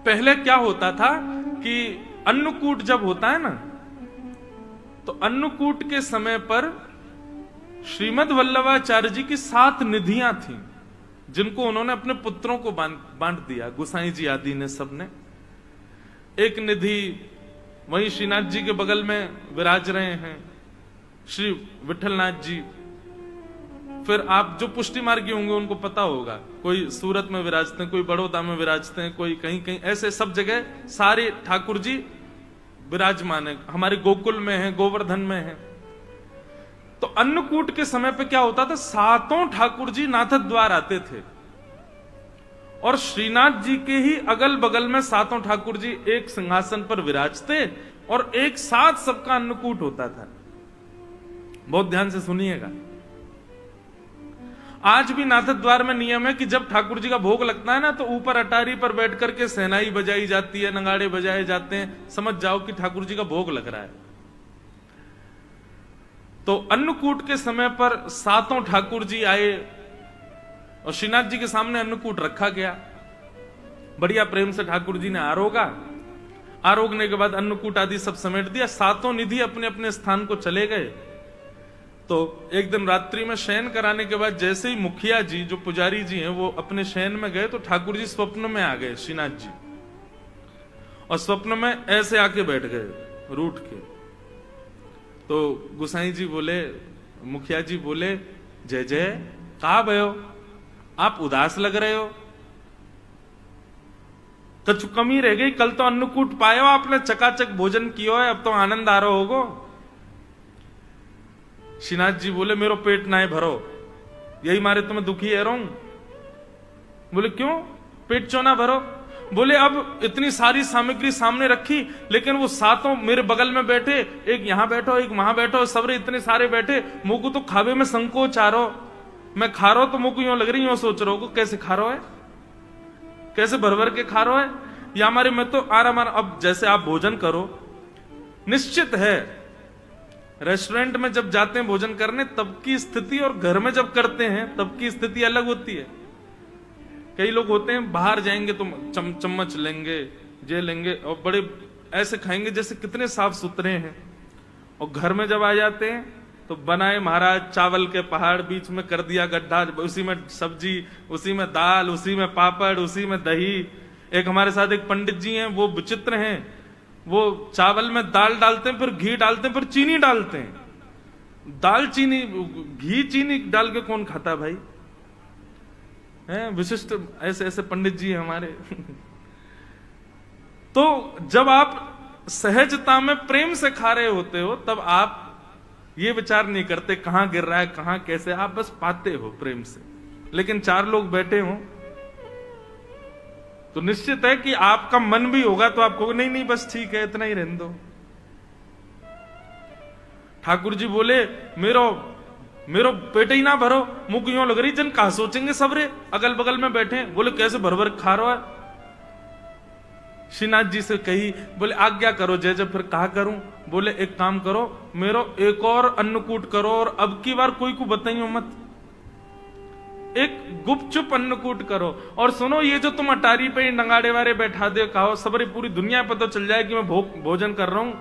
पहले क्या होता था कि अन्नकूट जब होता है ना, तो अन्नकूट के समय पर श्रीमद् वल्लभाचार्य जी की 7 निधियां थीं, जिनको उन्होंने अपने पुत्रों को बांट दिया। गोसाई जी आदि ने, सबने एक निधि। वहीं श्रीनाथ जी के बगल में विराज रहे हैं श्री विठलनाथ जी। फिर आप जो पुष्टि मार्गी होंगे उनको पता होगा, कोई सूरत में विराजते हैं, कोई बड़ौदा में विराजते हैं, कोई कहीं कहीं, ऐसे सब जगह सारे ठाकुर जी विराजमान है। हमारे गोकुल में है, गोवर्धन में है। तो अन्नकूट के समय पे क्या होता था, 7 ठाकुर जी नाथ द्वार आते थे और श्रीनाथ जी के ही अगल बगल में 7 ठाकुर जी एक सिंहासन पर विराजते और एक साथ सबका अन्नकूट होता था। बहुत ध्यान से सुनिएगा। आज भी नाथ द्वार में नियम है कि जब ठाकुर जी का भोग लगता है ना, तो ऊपर अटारी पर बैठ करके सहनाई बजाई जाती है, नगाड़े बजाए जाते हैं। समझ जाओ कि ठाकुर जी का भोग लग रहा है। तो अन्नकूट के समय पर 7 ठाकुर जी आए और श्रीनाथ जी के सामने अन्नकूट रखा गया। बढ़िया प्रेम से ठाकुर जी ने आरोगा। आरोगने के बाद अन्नकूट आदि सब समेट दिया। 7 निधि अपने अपने स्थान को चले गए। तो एक दिन रात्रि में शयन कराने के बाद जैसे ही मुखिया जी, जो पुजारी जी हैं, वो अपने शयन में गए, तो ठाकुर जी स्वप्न में आ गए श्रीनाथ जी, और स्वप्न में ऐसे आके बैठ गए रूठ के। तो गुसाई जी बोले, मुखिया जी बोले, जय जय, कहा भयो, आप उदास लग रहे हो, कछु कमी रह गई? कल तो अन्नकूट पायो आपने, चकाचक भोजन किया है, अब तो आनंद आ रहा होगो। श्रीनाथ जी बोले, मेरो पेट ना भरो, यही मारे तुम्हें दुखी है रहूं। बोले क्यों, पेट क्यों ना भरो? बोले अब इतनी सारी सामग्री सामने रखी, लेकिन वो 7 मेरे बगल में बैठे, एक यहां बैठो, एक वहां बैठो, सबरे इतने सारे बैठे, मुंह को तो खावे में संकोच आ रहा। मैं खा रहा हूं तो मुंह को यूं लग रही, यूं सोच रहा हूं कैसे खा रहा है, कैसे भर भर के खा रहा है, या हमारे में तो आराम। अब जैसे आप भोजन करो, निश्चित है रेस्टोरेंट में जब जाते हैं भोजन करने तब की स्थिति और घर में जब करते हैं तब की स्थिति अलग होती है। कई लोग होते हैं बाहर जाएंगे तो चम्मच लेंगे, जे लेंगे और बड़े ऐसे खाएंगे जैसे कितने साफ सुथरे हैं, और घर में जब आ जाते हैं तो बनाए महाराज चावल के पहाड़, बीच में कर दिया गड्ढा, उसी में सब्जी, उसी में दाल, उसी में पापड़, उसी में दही। एक हमारे साथ एक पंडित जी हैं, वो विचित्र हैं, वो चावल में दाल डालते हैं, फिर घी डालते हैं, फिर चीनी डालते हैं। दाल चीनी, घी चीनी डाल के कौन खाता है भाई? हैं विशिष्ट ऐसे ऐसे पंडित जी हैं हमारे। तो जब आप सहजता में प्रेम से खा रहे होते हो, तब आप ये विचार नहीं करते कहां गिर रहा है, कहां कैसे, आप बस पाते हो प्रेम से। लेकिन 4 लोग बैठे हो तो निश्चित है कि आपका मन भी होगा तो आप कहोगे नहीं नहीं बस ठीक है, इतना ही रहने दो। ठाकुर जी बोले, मेरो पेट ही ना भरो, मुंह यूं लग रही, जन कहा सोचेंगे सबरे अगल बगल में बैठे। बोले कैसे भर भर खा रहा है? श्रीनाथ जी से कही, बोले आज्ञा करो जय जय। फिर कहा करूं? बोले एक काम करो, मेरो एक और अन्नकूट करो, और अब की बार कोई को बताइयो मत, एक गुपचुप अन्नकूट करो। और सुनो, ये जो तुम अटारी पे नगाड़े वारे बैठा दे, कहो सबरी पूरी दुनिया पर तो चल जाए कि मैं भोजन कर रहा हूं,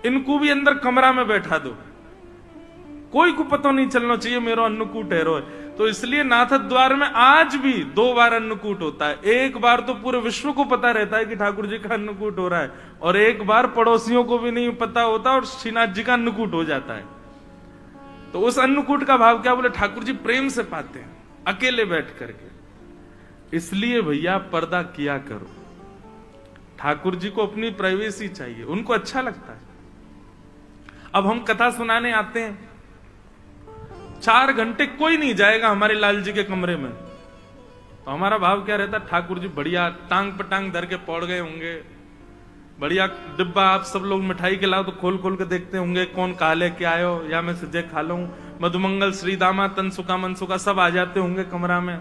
इनको भी अंदर कमरा में बैठा दो, कोई को पता नहीं चलना चाहिए मेरो अन्नकूट है रो। तो इसलिए नाथ द्वार में आज भी 2 बार अन्नकूट होता है। एक बार तो पूरे विश्व को पता रहता है कि ठाकुर जी का अन्नकूट हो रहा है, और एक बार पड़ोसियों को भी नहीं पता होता और श्रीनाथ जी का अन्नकूट हो जाता है। तो उस अन्नकूट का भाव क्या? बोले ठाकुर जी प्रेम से पाते हैं अकेले बैठ करके। इसलिए भैया पर्दा किया करो। ठाकुर जी को अपनी प्राइवेसी चाहिए, उनको अच्छा लगता है। अब हम कथा सुनाने आते हैं, 4 घंटे कोई नहीं जाएगा हमारे लाल जी के कमरे में, तो हमारा भाव क्या रहता? ठाकुर जी बढ़िया टांग पर टांग धर के पौड़ गए होंगे, बढ़िया डिब्बा आप सब लोग मिठाई के लाओ तो खोल खोल के देखते होंगे कौन कहा लेके आयो, या मैं सजे खा लूं। मधुमंगल, श्रीदामा, तनसुका, मनसुका सब आ जाते होंगे कमरा में,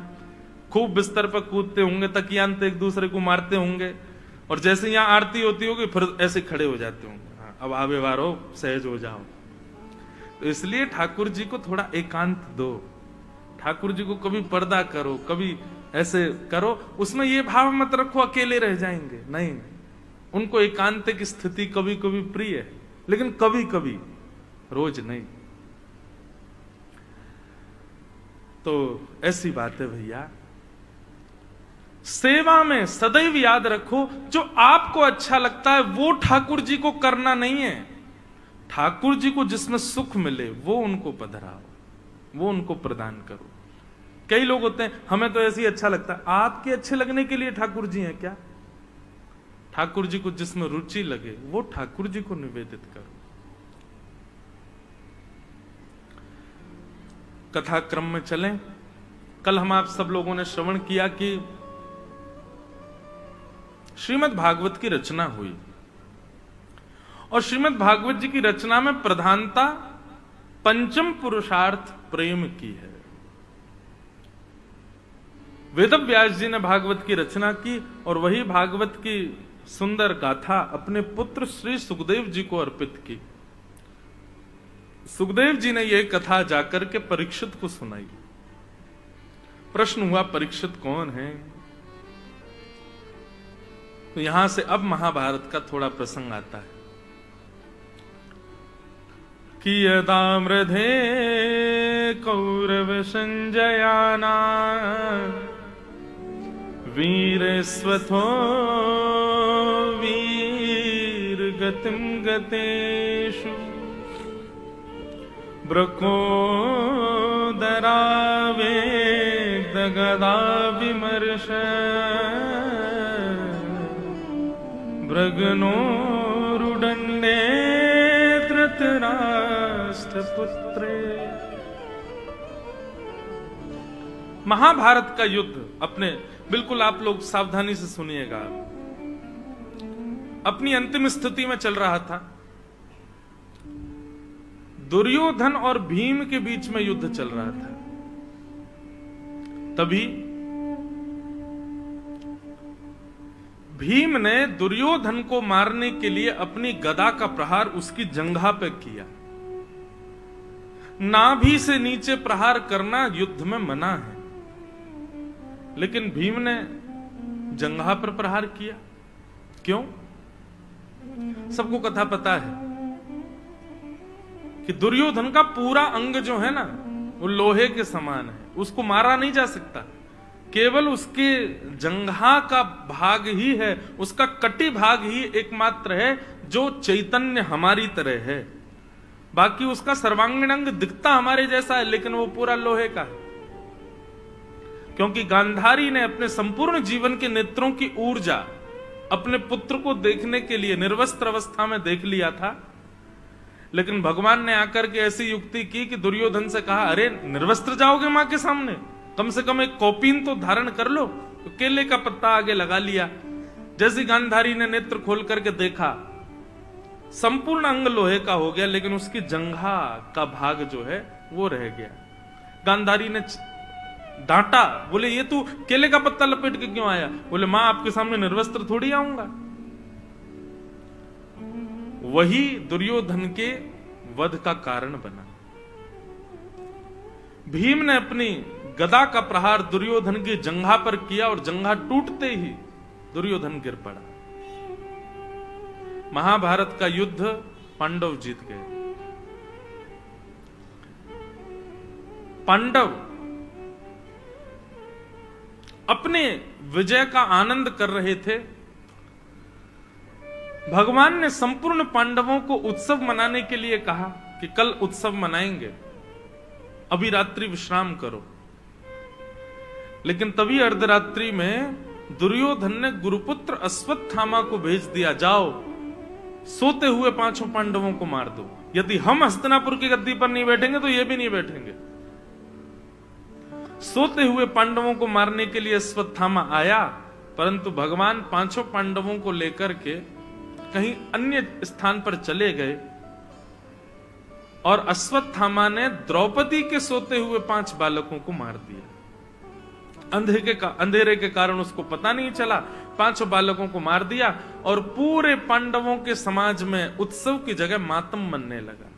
खूब बिस्तर पर कूदते होंगे, तकियांत एक दूसरे को मारते होंगे, और जैसे यहाँ आरती होती होगी फिर ऐसे खड़े हो जाते होंगे, अब आवे वारो सहज हो जाओ। तो इसलिए ठाकुर जी को थोड़ा एकांत दो, ठाकुर जी को कभी पर्दा करो, कभी ऐसे करो, उसमें ये भाव मत रखो अकेले रह जाएंगे, नहीं। उनको एकांतिक स्थिति कभी कभी प्रिय है, लेकिन कभी कभी, रोज नहीं। तो ऐसी बात है भैया। सेवा में सदैव याद रखो, जो आपको अच्छा लगता है वो ठाकुर जी को करना नहीं है। ठाकुर जी को जिसमें सुख मिले वो उनको पधराओ, वो उनको प्रदान करो। कई लोग होते हैं, हमें तो ऐसे ही अच्छा लगता है। आपके अच्छे लगने के लिए ठाकुर जी हैं क्या? ठाकुर जी को जिसमें रुचि लगे वो ठाकुर जी को निवेदित करो। कथा क्रम में चलें। कल हम आप सब लोगों ने श्रवण किया कि श्रीमद् भागवत की रचना हुई, और श्रीमद् भागवत जी की रचना में प्रधानता पंचम पुरुषार्थ प्रेम की है। वेद व्यास जी ने भागवत की रचना की और वही भागवत की सुंदर गाथा अपने पुत्र श्री सुखदेव जी को अर्पित की। सुखदेव जी ने यह कथा जाकर के परीक्षित को सुनाई। प्रश्न हुआ, परीक्षित कौन है? तो यहां से अब महाभारत का थोड़ा प्रसंग आता है कि यदामृधे कौरव संजयाना वीरस्वथो वीर गतिम गतेषु ब्रकोदरावे दगदा विमर्श भृगनोरुदंडे धृतराष्ट्रपुत्रे। महाभारत का युद्ध अपने, बिल्कुल आप लोग सावधानी से सुनिएगा, अपनी अंतिम स्थिति में चल रहा था। दुर्योधन और भीम के बीच में युद्ध चल रहा था। तभी भीम ने दुर्योधन को मारने के लिए अपनी गदा का प्रहार उसकी जंघा पे किया। नाभि से नीचे प्रहार करना युद्ध में मना है, लेकिन भीम ने जंघा पर प्रहार किया। क्यों? सबको कथा पता है कि दुर्योधन का पूरा अंग जो है ना वो लोहे के समान है, उसको मारा नहीं जा सकता। केवल उसके जंघा का भाग ही है, उसका कटी भाग ही एकमात्र है जो चैतन्य हमारी तरह है। बाकी उसका सर्वांगीण अंग दिखता हमारे जैसा है, लेकिन वो पूरा लोहे का है। क्योंकि गांधारी ने अपने संपूर्ण जीवन के नेत्रों की ऊर्जा अपने पुत्र को देखने के लिए निर्वस्त्र अवस्था में देख लिया था, लेकिन भगवान ने आकर के ऐसी युक्ति की कि दुर्योधन से कहा, अरे निर्वस्त्र जाओगे मां के सामने, कम से कम एक कौपीन तो धारण कर लो। तो केले का पत्ता आगे लगा लिया। जैसे गांधारी ने नेत्र खोल करके देखा, संपूर्ण अंग लोहे का हो गया, लेकिन उसकी जंघा का भाग जो है वो रह गया। गांधारी ने डांटा, बोले ये तू केले का पत्ता लपेट के क्यों आया? बोले मां आपके सामने निर्वस्त्र थोड़ी आऊंगा। वही दुर्योधन के वध का कारण बना। भीम ने अपनी गदा का प्रहार दुर्योधन की जंघा पर किया और जंघा टूटते ही दुर्योधन गिर पड़ा। महाभारत का युद्ध पांडव जीत गए। पांडव अपने विजय का आनंद कर रहे थे। भगवान ने संपूर्ण पांडवों को उत्सव मनाने के लिए कहा कि कल उत्सव मनाएंगे, अभी रात्रि विश्राम करो। लेकिन तभी अर्धरात्रि में दुर्योधन ने गुरुपुत्र अश्वत्थामा को भेज दिया, जाओ सोते हुए पांचों पांडवों को मार दो। यदि हम हस्तिनापुर की गद्दी पर नहीं बैठेंगे तो ये भी नहीं बैठेंगे। सोते हुए पांडवों को मारने के लिए अश्वत्थामा आया, परंतु भगवान पांचों पांडवों को लेकर के कहीं अन्य स्थान पर चले गए और अश्वत्थामा ने द्रौपदी के सोते हुए 5 बालकों को मार दिया। अंधेरे के कारण उसको पता नहीं चला, 5 बालकों को मार दिया और पूरे पांडवों के समाज में उत्सव की जगह मातम मनने लगा।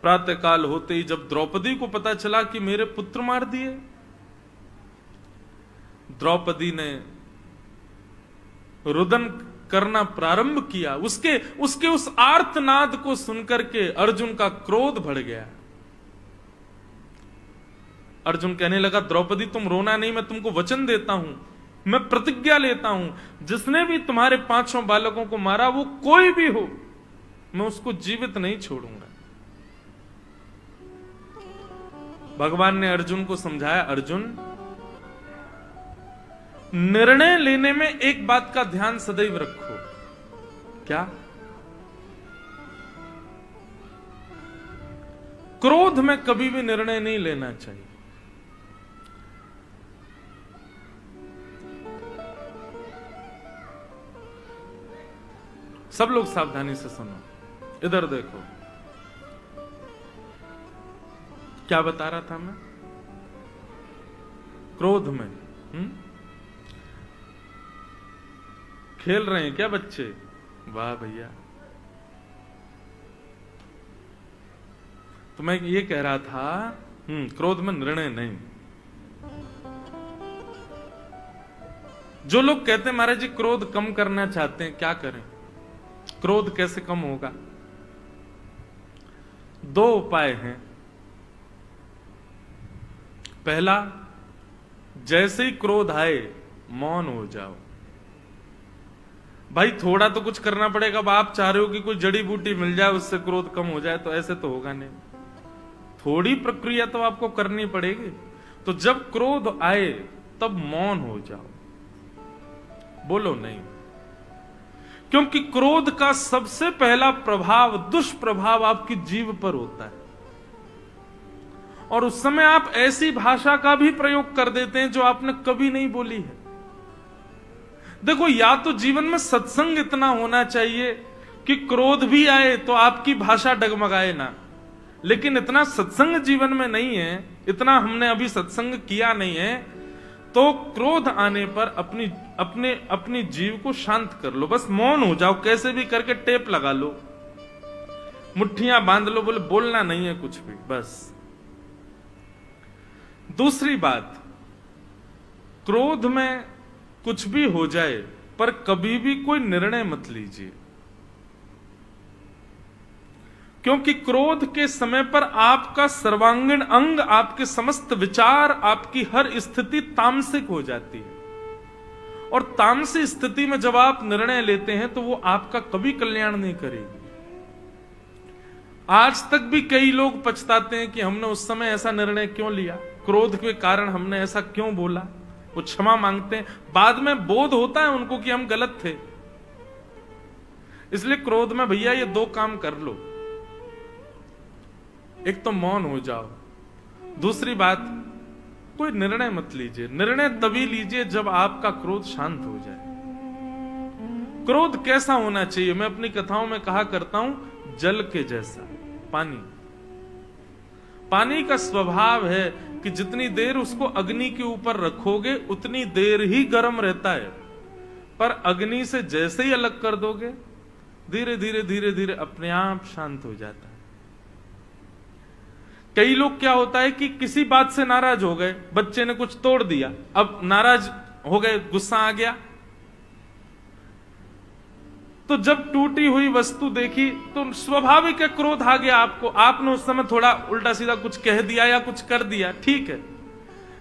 प्रातः काल होते ही जब द्रौपदी को पता चला कि मेरे पुत्र मार दिए, द्रौपदी ने रुदन करना प्रारंभ किया, उसके उस आर्तनाद को सुनकर के अर्जुन का क्रोध बढ़ गया। अर्जुन कहने लगा, द्रौपदी तुम रोना नहीं, मैं तुमको वचन देता हूं, मैं प्रतिज्ञा लेता हूं, जिसने भी तुम्हारे 5 बालकों को मारा, वो कोई भी हो, मैं उसको जीवित नहीं छोड़ूंगा। भगवान ने अर्जुन को समझाया, अर्जुन निर्णय लेने में एक बात का ध्यान सदैव रखो। क्या? क्रोध में कभी भी निर्णय नहीं लेना चाहिए। सब लोग सावधानी से सुनो, इधर देखो, क्या बता रहा था मैं? क्रोध में खेल रहे हैं क्या बच्चे? वाह भैया। तो मैं ये कह रहा था, क्रोध में निर्णय नहीं। जो लोग कहते हैं महाराज जी क्रोध कम करना चाहते हैं, क्या करें, क्रोध कैसे कम होगा? 2 उपाय हैं। पहला, जैसे ही क्रोध आए मौन हो जाओ। भाई थोड़ा तो कुछ करना पड़ेगा। अब आप चाह रहे हो कि कोई जड़ी बूटी मिल जाए उससे क्रोध कम हो जाए, तो ऐसे तो होगा नहीं। थोड़ी प्रक्रिया तो आपको करनी पड़ेगी। तो जब क्रोध आए तब मौन हो जाओ, बोलो नहीं, क्योंकि क्रोध का सबसे पहला प्रभाव, दुष्प्रभाव आपकी जीभ पर होता है। और उस समय आप ऐसी भाषा का भी प्रयोग कर देते हैं जो आपने कभी नहीं बोली है। देखो, या तो जीवन में सत्संग इतना होना चाहिए कि क्रोध भी आए तो आपकी भाषा डगमगाए ना, लेकिन इतना सत्संग जीवन में नहीं है, इतना हमने अभी सत्संग किया नहीं है, तो क्रोध आने पर अपनी जीव को शांत कर लो, बस मौन हो जाओ, कैसे भी करके टेप लगा लो, मुट्ठियां बांध लो, बोले बोलना नहीं है कुछ भी, बस। दूसरी बात, क्रोध में कुछ भी हो जाए पर कभी भी कोई निर्णय मत लीजिए, क्योंकि क्रोध के समय पर आपका सर्वांगीण अंग, आपके समस्त विचार, आपकी हर स्थिति तामसिक हो जाती है। और तामसिक स्थिति में जब आप निर्णय लेते हैं तो वो आपका कभी कल्याण नहीं करेगी। आज तक भी कई लोग पछताते हैं कि हमने उस समय ऐसा निर्णय क्यों लिया, क्रोध के कारण हमने ऐसा क्यों बोला। वो क्षमा मांगते हैं, बाद में बोध होता है उनको कि हम गलत थे। इसलिए क्रोध में भैया ये 2 काम कर लो, एक तो मौन हो जाओ, दूसरी बात कोई निर्णय मत लीजिए। निर्णय तभी लीजिए जब आपका क्रोध शांत हो जाए। क्रोध कैसा होना चाहिए, मैं अपनी कथाओं में कहा करता हूं, जल के जैसा। पानी का स्वभाव है कि जितनी देर उसको अग्नि के ऊपर रखोगे उतनी देर ही गर्म रहता है, पर अग्नि से जैसे ही अलग कर दोगे धीरे धीरे धीरे धीरे अपने आप शांत हो जाता है। कई लोग क्या होता है कि किसी बात से नाराज हो गए, बच्चे ने कुछ तोड़ दिया, अब नाराज हो गए, गुस्सा आ गया, तो जब टूटी हुई वस्तु देखी तो स्वाभाविक है क्रोध आ गया आपको। आपने उस समय थोड़ा उल्टा सीधा कुछ कह दिया या कुछ कर दिया, ठीक है,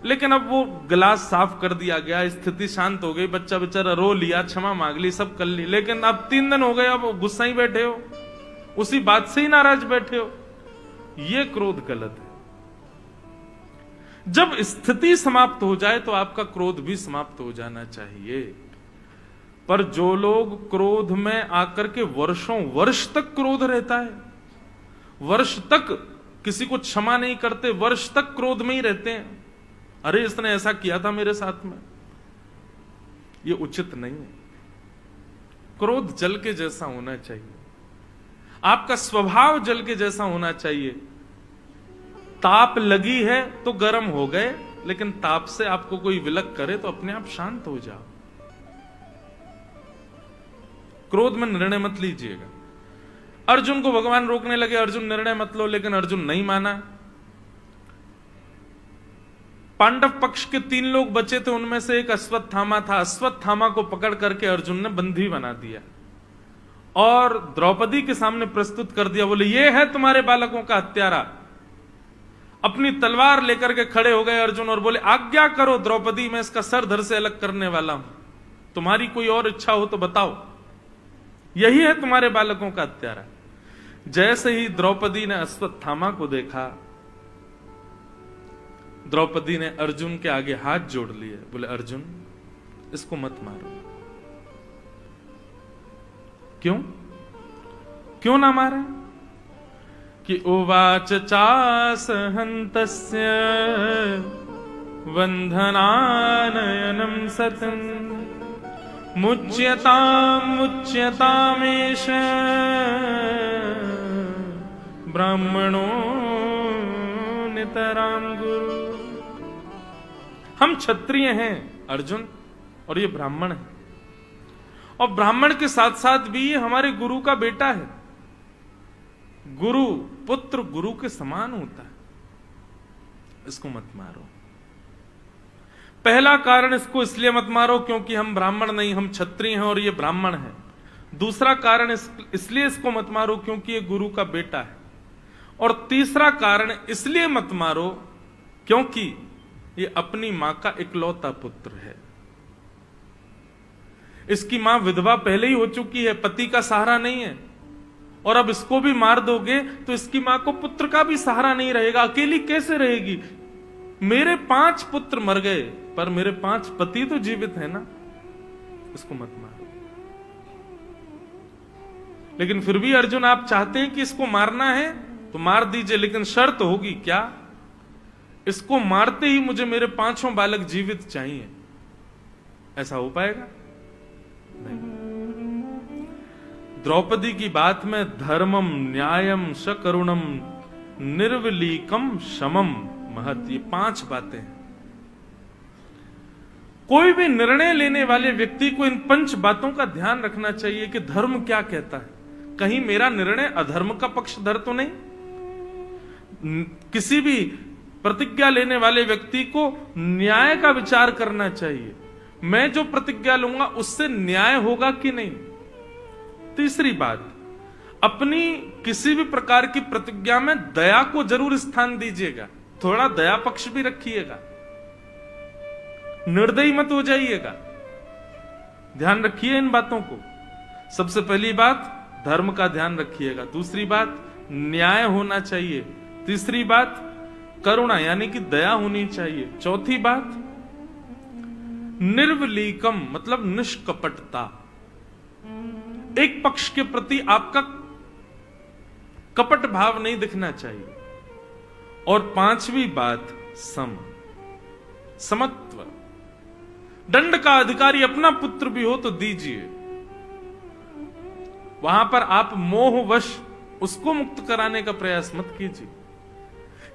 लेकिन अब वो गिलास साफ कर दिया गया, स्थिति शांत हो गई, बच्चा बेचारा रो लिया, क्षमा मांग ली, सब कर ली, लेकिन अब 3 दिन हो गए, अब गुस्सा ही बैठे हो, उसी बात से ही नाराज बैठे हो। ये क्रोध गलत है। जब स्थिति समाप्त हो जाए तो आपका क्रोध भी समाप्त हो जाना चाहिए। पर जो लोग क्रोध में आकर के वर्षों वर्ष तक क्रोध रहता है, वर्ष तक किसी को क्षमा नहीं करते, वर्ष तक क्रोध में ही रहते हैं, अरे इसने ऐसा किया था मेरे साथ में, ये उचित नहीं है। क्रोध जल के जैसा होना चाहिए, आपका स्वभाव जल के जैसा होना चाहिए। ताप लगी है तो गर्म हो गए, लेकिन ताप से आपको कोई विलक करे तो अपने आप शांत हो जाओ। क्रोध में निर्णय मत लीजिएगा। अर्जुन को भगवान रोकने लगे, अर्जुन निर्णय मत लो, लेकिन अर्जुन नहीं माना। पांडव पक्ष के 3 लोग बचे थे, उनमें से एक अश्वत्थामा था। अश्वत्थामा को पकड़ करके अर्जुन ने बंदी बना दिया और द्रौपदी के सामने प्रस्तुत कर दिया। बोले ये है तुम्हारे बालकों का हत्यारा। अपनी तलवार लेकर के खड़े हो गए अर्जुन और बोले आज्ञा करो द्रौपदी, मैं इसका सर धड़ से अलग करने वाला हूं, तुम्हारी कोई और इच्छा हो तो बताओ, यही है तुम्हारे बालकों का हत्यारा। जैसे ही द्रौपदी ने अश्वत्थामा को देखा, द्रौपदी ने अर्जुन के आगे हाथ जोड़ लिए। बोले अर्जुन इसको मत मारो। क्यों ना मारे? कि उवाच चास हन्तस्य वंधनानयनम सतम मुच्यतामेष ब्राह्मणो नितराम गुरु। हम क्षत्रिय हैं अर्जुन और ये ब्राह्मण है, और ब्राह्मण के साथ साथ भी ये हमारे गुरु का बेटा है। गुरु पुत्र गुरु के समान होता है, इसको मत मारो। पहला कारण इसको इसलिए मत मारो क्योंकि हम ब्राह्मण नहीं, हम क्षत्रिय हैं और ये ब्राह्मण है। दूसरा कारण इसलिए इसको मत मारो क्योंकि ये गुरु का बेटा है। और तीसरा कारण इसलिए मत मारो क्योंकि ये अपनी मां का इकलौता पुत्र है। इसकी मां विधवा पहले ही हो चुकी है, पति का सहारा नहीं है, और अब इसको भी मार दोगे तो इसकी मां को पुत्र का भी सहारा नहीं रहेगा, अकेली कैसे रहेगी? मेरे 5 पुत्र मर गए पर मेरे 5 पति तो जीवित है ना, इसको मत मारो। लेकिन फिर भी अर्जुन आप चाहते हैं कि इसको मारना है तो मार दीजिए, लेकिन शर्त होगी क्या? इसको मारते ही मुझे मेरे 5 बालक जीवित चाहिए। ऐसा हो पाएगा? नहीं। द्रौपदी की बात में धर्मम न्यायम सकरुणम निर्विलीकम शमम महत, ये 5 बातें हैं। कोई भी निर्णय लेने वाले व्यक्ति को इन 5 बातों का ध्यान रखना चाहिए कि धर्म क्या कहता है। कहीं मेरा निर्णय अधर्म का पक्षधर तो नहीं? किसी भी प्रतिज्ञा लेने वाले व्यक्ति को न्याय का विचार करना चाहिए। मैं जो प्रतिज्ञा लूंगा उससे न्याय होगा कि नहीं। तीसरी बात, अपनी किसी भी प्रकार की प्रतिज्ञा में दया को जरूर स्थान दीजिएगा, थोड़ा दया पक्ष भी रखिएगा, निर्दयी मत हो जाइएगा। ध्यान रखिए इन बातों को। सबसे पहली बात धर्म का ध्यान रखिएगा, दूसरी बात न्याय होना चाहिए, तीसरी बात करुणा यानी कि दया होनी चाहिए, चौथी बात निर्विलीकम मतलब निष्कपटता, एक पक्ष के प्रति आपका कपट भाव नहीं दिखना चाहिए, और 5वीं बात समत्व। दंड का अधिकारी अपना पुत्र भी हो तो दीजिए, वहां पर आप मोहवश उसको मुक्त कराने का प्रयास मत कीजिए।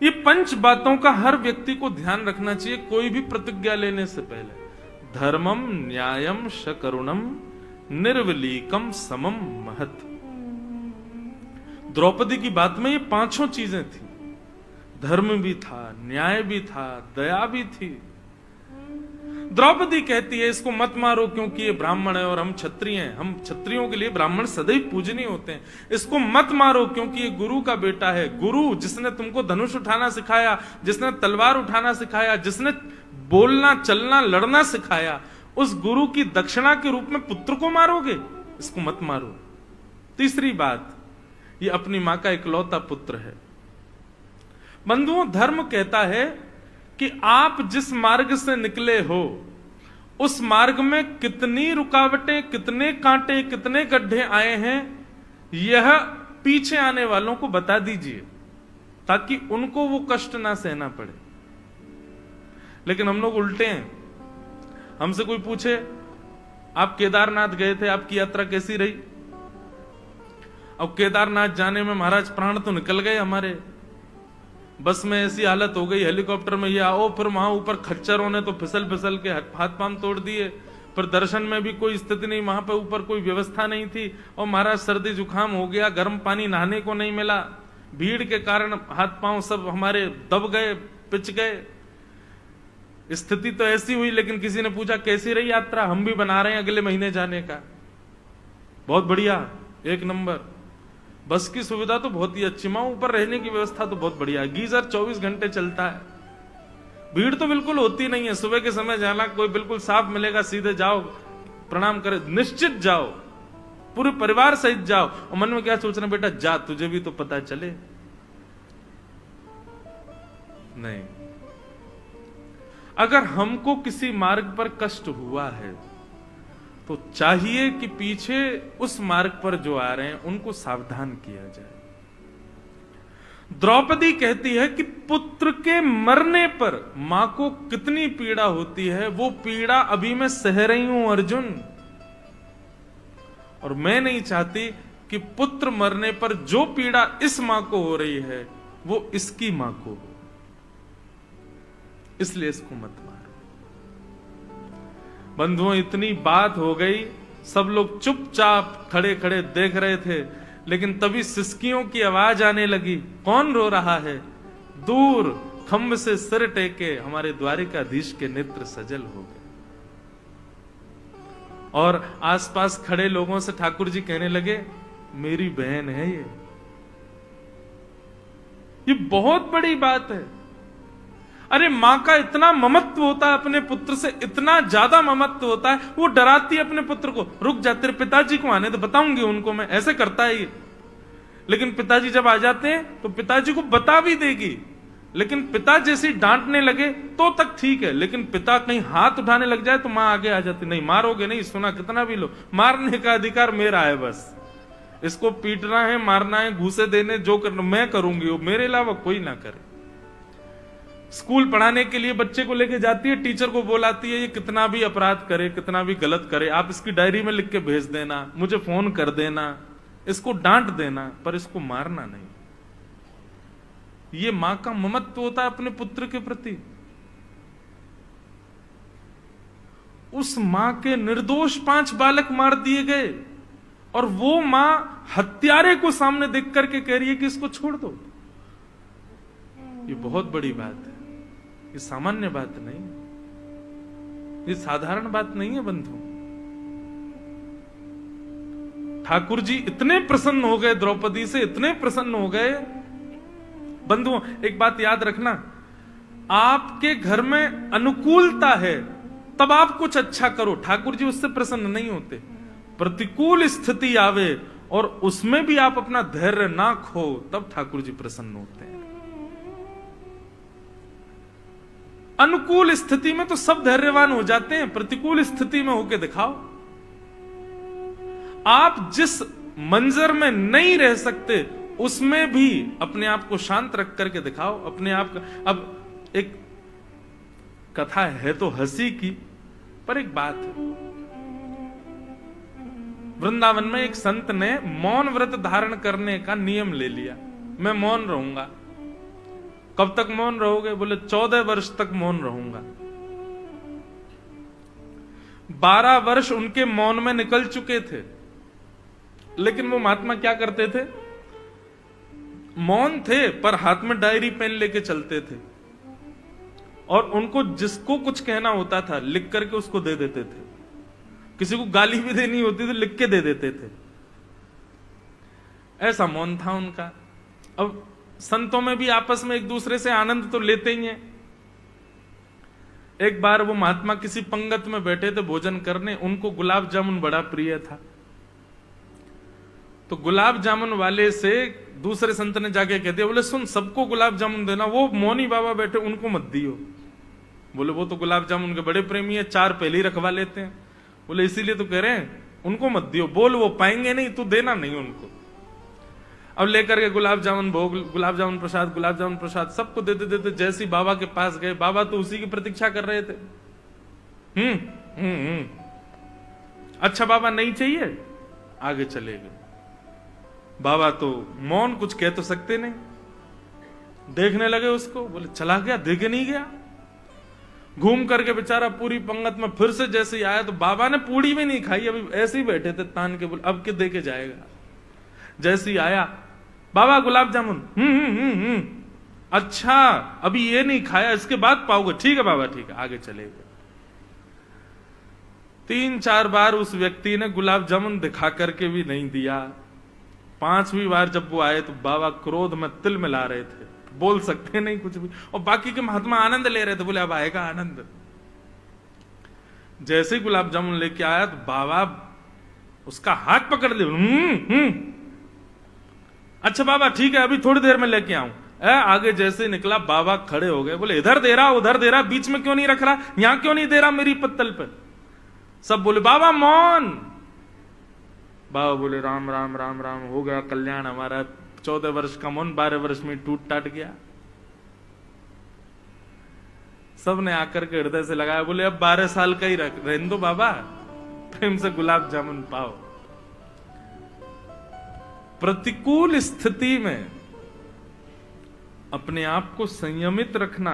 ये 5 बातों का हर व्यक्ति को ध्यान रखना चाहिए कोई भी प्रतिज्ञा लेने से पहले। धर्मम न्यायम सकरुणम निर्विलीकम समम महत। द्रौपदी की बात में ये 5 चीजें थी। धर्म भी था, न्याय भी था, दया भी थी। द्रौपदी कहती है इसको मत मारो क्योंकि ये ब्राह्मण है और हम क्षत्रिय हैं, हम क्षत्रियों के लिए ब्राह्मण सदैव पूजनीय होते हैं। इसको मत मारो क्योंकि ये गुरु का बेटा है। गुरु जिसने तुमको धनुष उठाना सिखाया, जिसने तलवार उठाना सिखाया, जिसने बोलना चलना लड़ना सिखाया, उस गुरु की दक्षिणा के रूप में पुत्र को मारोगे? इसको मत मारो। तीसरी बात, ये अपनी मां का इकलौता पुत्र है। बंधुओं, धर्म कहता है कि आप जिस मार्ग से निकले हो उस मार्ग में कितनी रुकावटें, कितने कांटे, कितने गड्ढे आए हैं, यह पीछे आने वालों को बता दीजिए ताकि उनको वो कष्ट ना सहना पड़े। लेकिन हम लोग उल्टे हैं। हमसे कोई पूछे आप केदारनाथ गए थे, आपकी यात्रा कैसी रही? अब केदारनाथ जाने में महाराज प्राण तो निकल गए हमारे, बस में ऐसी हालत हो गई, हेलीकॉप्टर में ये आओ, फिर वहां ऊपर खच्चरों ने तो फिसल फिसल के हाथ पांव तोड़ दिए, फिर दर्शन में भी कोई स्थिति नहीं, वहां पे ऊपर कोई व्यवस्था नहीं थी, और महाराज सर्दी जुकाम हो गया, गर्म पानी नहाने को नहीं मिला, भीड़ के कारण हाथ पांव सब हमारे दब गए, पिच गए। स्थिति तो ऐसी हुई, लेकिन किसी ने पूछा कैसी रही यात्रा, हम भी बना रहे हैं अगले महीने जाने का। बहुत बढ़िया, एक नंबर। बस की सुविधा तो बहुत ही अच्छी, मां ऊपर रहने की व्यवस्था तो बहुत बढ़िया है, गीजर 24 घंटे चलता है, भीड़ तो बिल्कुल होती नहीं है। सुबह के समय जाना, कोई बिल्कुल साफ मिलेगा, सीधे जाओ, प्रणाम करे, निश्चित जाओ, पूरे परिवार सहित जाओ। और मन में क्या सोचना, बेटा जा, तुझे भी तो पता चले। नहीं, अगर हमको किसी मार्ग पर कष्ट हुआ है तो चाहिए कि पीछे उस मार्ग पर जो आ रहे हैं उनको सावधान किया जाए। द्रौपदी कहती है कि पुत्र के मरने पर मां को कितनी पीड़ा होती है, वो पीड़ा अभी मैं सह रही हूं अर्जुन, और मैं नहीं चाहती कि पुत्र मरने पर जो पीड़ा इस मां को हो रही है वो इसकी मां को हो, इसलिए इसको मत मारो। बंधुओं, इतनी बात हो गई, सब लोग चुपचाप खड़े खड़े देख रहे थे, लेकिन तभी सिसकियों की आवाज आने लगी। कौन रो रहा है? दूर खंभ से सिर टेके हमारे द्वारिकाधीश के नेत्र सजल हो गए। और आसपास खड़े लोगों से ठाकुर जी कहने लगे, मेरी बहन है ये बहुत बड़ी बात है। अरे मां का इतना ममत्व होता है अपने पुत्र से, इतना ज्यादा ममत्व होता है, वो डराती है अपने पुत्र को, रुक जा, तेरे पिताजी को आने तो बताऊंगी उनको मैं, ऐसे करता है ये। लेकिन पिताजी जब आ जाते हैं तो पिताजी को बता भी देगी, लेकिन पिता जैसी डांटने लगे तो तक ठीक है, लेकिन पिता कहीं हाथ उठाने लग जाए तो मां आगे आ जाती, नहीं मारोगे नहीं, सुना कितना भी लो, मारने का अधिकार मेरा है, बस इसको पीटना है, मारना है, घूसे देने, जो करना मैं करूंगी, वो मेरे अलावा कोई ना करे। स्कूल पढ़ाने के लिए बच्चे को लेके जाती है, टीचर को बोलाती है, ये कितना भी अपराध करे, कितना भी गलत करे, आप इसकी डायरी में लिख के भेज देना, मुझे फोन कर देना, इसको डांट देना, पर इसको मारना नहीं। ये मां का ममत्व होता है अपने पुत्र के प्रति। उस मां के निर्दोष 5 बालक मार दिए गए, और वो मां हत्यारे को सामने देख करके कह रही है कि इसको छोड़ दो। ये बहुत बड़ी बात है, ये सामान्य बात नहीं, ये साधारण बात नहीं है बंधु। ठाकुर जी इतने प्रसन्न हो गए द्रौपदी से, इतने प्रसन्न हो गए। बंधुओं, एक बात याद रखना, आपके घर में अनुकूलता है तब आप कुछ अच्छा करो, ठाकुर जी उससे प्रसन्न नहीं होते। प्रतिकूल स्थिति आवे और उसमें भी आप अपना धैर्य ना खो, तब ठाकुर जी प्रसन्न होते हैं। अनुकूल स्थिति में तो सब धैर्यवान हो जाते हैं, प्रतिकूल स्थिति में होके दिखाओ। आप जिस मंजर में नहीं रह सकते उसमें भी अपने आप को शांत रख करके दिखाओ, अपने आप का। अब एक कथा है तो हंसी की, पर एक बात है। वृंदावन में एक संत ने मौन व्रत धारण करने का नियम ले लिया, मैं मौन रहूंगा। कब तक मौन रहोगे? बोले 14 वर्ष तक मौन रहूंगा। 12 वर्ष उनके मौन में निकल चुके थे, लेकिन वो महात्मा क्या करते थे? मौन थे पर हाथ में डायरी पेन लेके चलते थे, और उनको जिसको कुछ कहना होता था लिख करके उसको दे देते थे। किसी को गाली भी देनी होती थी, लिख के दे देते थे। ऐसा मौन था उनका। अब संतों में भी आपस में एक दूसरे से आनंद तो लेते ही हैं। एक बार वो महात्मा किसी पंगत में बैठे थे भोजन करने, उनको गुलाब जामुन बड़ा प्रिय था। तो गुलाब जामुन वाले से दूसरे संत ने जाके कह दिया, बोले सुन, सबको गुलाब जामुन देना, वो मौनी बाबा बैठे उनको मत दियो। बोले वो तो गुलाब जामुन के बड़े प्रेमी है, 4 पहले ही रखवा लेते हैं। बोले इसीलिए तो कह रहे हैं उनको मत दियो। बोल वो पाएंगे नहीं, तू देना नहीं उनको। अब लेकर के गुलाब जामुन भोग, गुलाब जामुन प्रसाद, गुलाब जामुन प्रसाद सबको देते देते जैसे बाबा के पास गए, बाबा तो उसी की प्रतीक्षा कर रहे थे। अच्छा बाबा नहीं चाहिए, आगे चले गए। बाबा तो मौन, कुछ कह तो सकते नहीं। देखने लगे उसको, बोले चला गया, देखे नहीं गया। घूम करके बेचारा पूरी पंगत में फिर से जैसे ही आया तो बाबा ने पूड़ी भी नहीं खाई, अभी ऐसे ही बैठे थे तान के, बोले अब के दे के जाएगा। जैसे ही आया, बाबा गुलाब जामुन, अच्छा अभी ये नहीं खाया, इसके बाद पाओगे, ठीक है बाबा ठीक है, आगे चले गए। 3-4 बार उस व्यक्ति ने गुलाब जामुन दिखा करके भी नहीं दिया। 5वीं बार जब वो आए तो बाबा क्रोध में तिल मिला रहे थे, बोल सकते नहीं कुछ भी, और बाकी के महात्मा आनंद ले रहे थे, बोले अब आएगा आनंद। जैसे ही गुलाब जामुन लेके आया तो बाबा उसका हाथ पकड़ लिया। अच्छा बाबा ठीक है, अभी थोड़ी देर में लेके आऊं। आगे जैसे निकला बाबा खड़े हो गए, बोले इधर दे रहा उधर दे रहा, बीच में क्यों नहीं रख रहा, यहां क्यों नहीं दे रहा मेरी पत्तल पे। सब बोले बाबा मौन। बाबा बोले राम राम राम राम, हो गया कल्याण हमारा। 14 वर्ष का मौन 12 वर्ष में टूट टाट गया। सब ने आकर के हृदय से लगाया, बोले अब 12 साल का ही रहने दो बाबा, प्रेम से गुलाब जामुन पाओ। प्रतिकूल स्थिति में अपने आप को संयमित रखना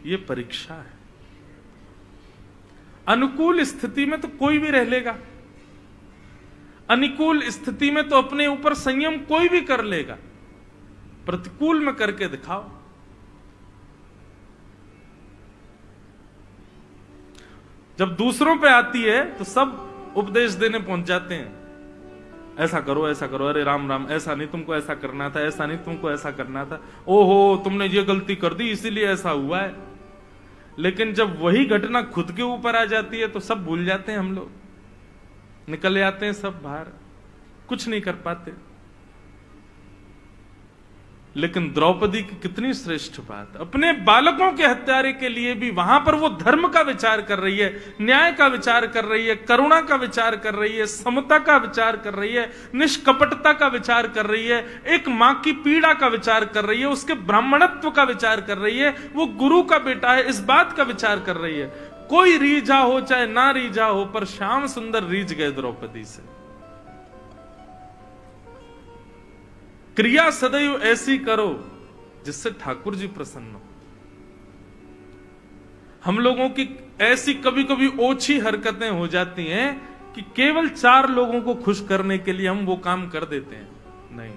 यह परीक्षा है। अनुकूल स्थिति में तो कोई भी रह लेगा, अनुकूल स्थिति में तो अपने ऊपर संयम कोई भी कर लेगा, प्रतिकूल में करके दिखाओ। जब दूसरों पे आती है तो सब उपदेश देने पहुंच जाते हैं, ऐसा करो ऐसा करो, अरे राम राम, ऐसा नहीं तुमको ऐसा करना था, ऐसा नहीं तुमको ऐसा करना था, ओहो तुमने ये गलती कर दी इसीलिए ऐसा हुआ है। लेकिन जब वही घटना खुद के ऊपर आ जाती है तो सब भूल जाते हैं, हम लोग निकल जाते हैं सब बाहर, कुछ नहीं कर पाते। लेकिन द्रौपदी की कितनी श्रेष्ठ बात, अपने बालकों के हत्यारे के लिए भी वहां पर वो धर्म का विचार कर रही है, न्याय का विचार कर रही है, करुणा का विचार कर रही है, समता का विचार कर रही है, निष्कपटता का विचार कर रही है, एक मां की पीड़ा का विचार कर रही है, उसके ब्राह्मणत्व का विचार कर रही है, वो गुरु का बेटा है इस बात का विचार कर रही है। कोई रीझा हो चाहे ना रीझा हो, पर श्याम सुंदर रीझ गए द्रौपदी से। क्रिया सदैव ऐसी करो जिससे ठाकुर जी प्रसन्न हो। हम लोगों की ऐसी कभी कभी ओछी हरकतें हो जाती हैं कि केवल 4 लोगों को खुश करने के लिए हम वो काम कर देते हैं। नहीं,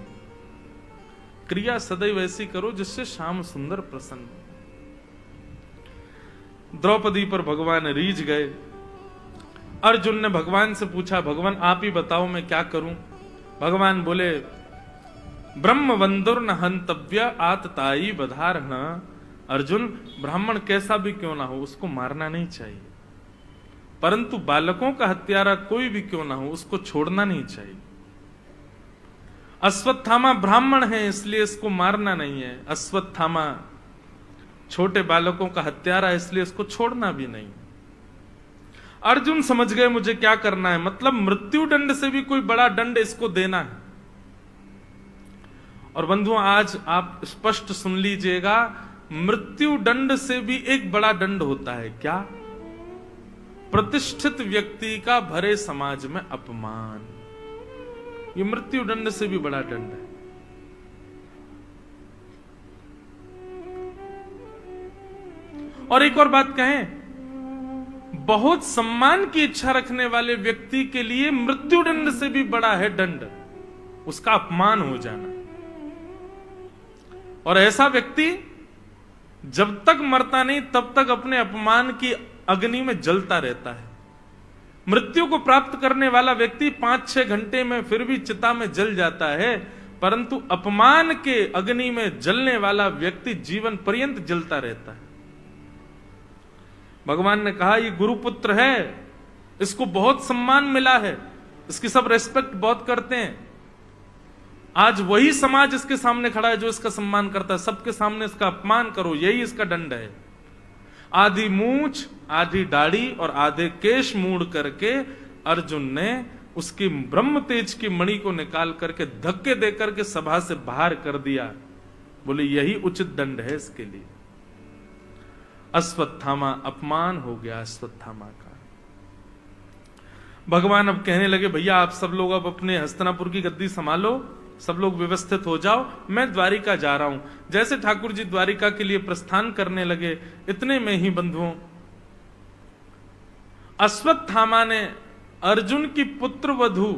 क्रिया सदैव ऐसी करो जिससे श्याम सुंदर प्रसन्न हो। द्रौपदी पर भगवान रीझ गए। अर्जुन ने भगवान से पूछा, भगवान आप ही बताओ मैं क्या करूं। भगवान बोले, ब्रह्म वंदुर्न हंतव्य आतताई बधारण। अर्जुन, ब्राह्मण कैसा भी क्यों ना हो उसको मारना नहीं चाहिए, परंतु बालकों का हत्यारा कोई भी क्यों ना हो उसको छोड़ना नहीं चाहिए। अश्वत्थामा ब्राह्मण है इसलिए इसको मारना नहीं है, अश्वत्थामा छोटे बालकों का हत्यारा है इसलिए इसको छोड़ना भी नहीं। अर्जुन समझ गए मुझे क्या करना है, मतलब मृत्यु दंड से भी कोई बड़ा दंड इसको देना है। और बंधुओं आज आप स्पष्ट सुन लीजिएगा, मृत्यु दंड से भी एक बड़ा दंड होता है। क्या? प्रतिष्ठित व्यक्ति का भरे समाज में अपमान। ये मृत्यु दंड से भी बड़ा दंड है। और एक और बात कहें, बहुत सम्मान की इच्छा रखने वाले व्यक्ति के लिए मृत्यु दंड से भी बड़ा है दंड उसका अपमान हो जाना। और ऐसा व्यक्ति जब तक मरता नहीं तब तक अपने अपमान की अग्नि में जलता रहता है। मृत्यु को प्राप्त करने वाला व्यक्ति 5-6 घंटे में फिर भी चिता में जल जाता है, परंतु अपमान के अग्नि में जलने वाला व्यक्ति जीवन पर्यंत जलता रहता है। भगवान ने कहा ये गुरुपुत्र है, इसको बहुत सम्मान मिला है, इसकी सब रेस्पेक्ट बहुत करते हैं। आज वही समाज इसके सामने खड़ा है जो इसका सम्मान करता है, सबके सामने इसका अपमान करो, यही इसका दंड है। आधी मूंछ, आधी दाढ़ी और आधे केश मूड़ करके अर्जुन ने उसकी ब्रह्म तेज की मणि को निकाल करके धक्के देकर के सभा से बाहर कर दिया। बोले यही उचित दंड है इसके लिए। अश्वत्थामा, अपमान हो गया अश्वत्थामा का। भगवान अब कहने लगे, भैया आप सब लोग अब अपने हस्तिनापुर की गद्दी संभालो, सब लोग व्यवस्थित हो जाओ, मैं द्वारिका जा रहा हूं। जैसे ठाकुर जी द्वारिका के लिए प्रस्थान करने लगे, इतने में ही बंधुओं अश्वत्थामा ने अर्जुन की पुत्र वधू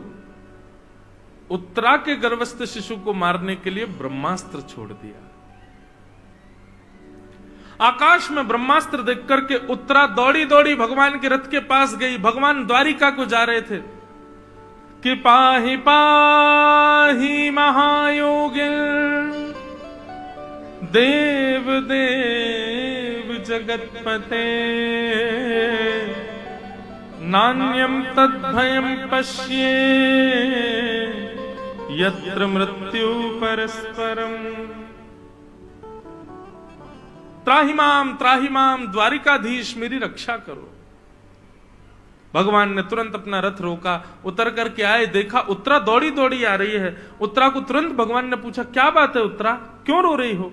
उत्तरा के गर्भस्थ शिशु को मारने के लिए ब्रह्मास्त्र छोड़ दिया। आकाश में ब्रह्मास्त्र देख करके उत्तरा दौड़ी दौड़ी भगवान के रथ के पास गई। भगवान द्वारिका को जा रहे थे कि पाहि पाहि महायोगिन देव देव जगतपते नान्यम तद्भयम पश्ये यत्र मृत्यु परस्परम। त्राहिमाम द्वारिकाधीश मेरी रक्षा करो। भगवान ने तुरंत अपना रथ रोका, उतर करके आए, देखा उत्तरा दौड़ी दौड़ी आ रही है। उत्तरा को तुरंत भगवान ने पूछा क्या बात है उत्तरा, क्यों रो रही हो?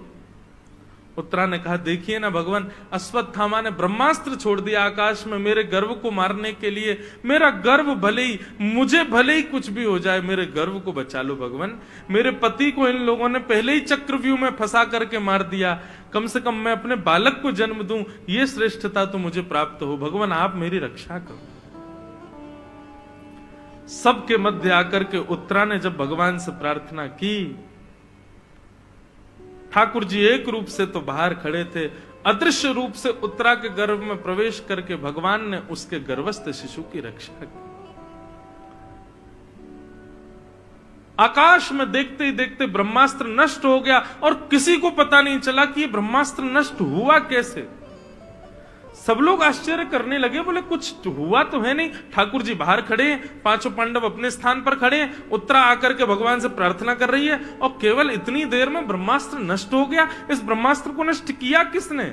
उत्तरा ने कहा देखिए ना भगवान, अश्वत्थामा ने ब्रह्मास्त्र छोड़ दिया आकाश में मेरे गर्व को मारने के लिए। मेरा गर्व भले ही, मुझे भले ही कुछ भी हो जाए, मेरे गर्व को बचा लो भगवान। मेरे पति को इन लोगों ने पहले ही चक्रव्यूह में फंसा करके मार दिया, कम से कम मैं अपने बालक को जन्म दूं, ये श्रेष्ठता तो मुझे प्राप्त हो। भगवान आप मेरी रक्षा करो। सबके मध्य आकर के उत्तरा ने जब भगवान से प्रार्थना की, ठाकुर जी एक रूप से तो बाहर खड़े थे, अदृश्य रूप से उत्तरा के गर्भ में प्रवेश करके भगवान ने उसके गर्भस्थ शिशु की रक्षा की। आकाश में देखते ही देखते ब्रह्मास्त्र नष्ट हो गया और किसी को पता नहीं चला कि ये ब्रह्मास्त्र नष्ट हुआ कैसे। सब लोग आश्चर्य करने लगे, बोले कुछ हुआ तो है नहीं। ठाकुर जी बाहर खड़े हैं, पांचों पांडव अपने स्थान पर खड़े हैं, उत्तरा आकर के भगवान से प्रार्थना कर रही है और केवल इतनी देर में ब्रह्मास्त्र नष्ट हो गया। इस ब्रह्मास्त्र को नष्ट किया किसने?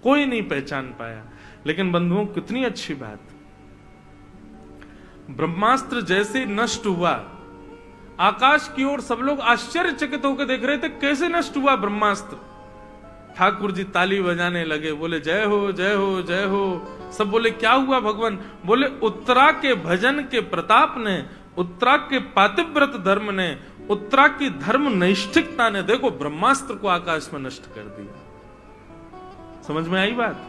कोई नहीं पहचान पाया। लेकिन बंधुओं कितनी अच्छी बात, ब्रह्मास्त्र जैसे नष्ट हुआ, आकाश की ओर सब लोग आश्चर्यचकित होकर देख रहे थे कैसे नष्ट हुआ ब्रह्मास्त्र। ठाकुर जी ताली बजाने लगे, बोले जय हो जय हो जय हो। सब बोले क्या हुआ भगवान? बोले उत्तरा के भजन के प्रताप ने, उत्तरा के पातिव्रत धर्म ने, उत्तरा की धर्म नैष्ठिकता ने देखो ब्रह्मास्त्र को आकाश में नष्ट कर दिया। समझ में आई बात?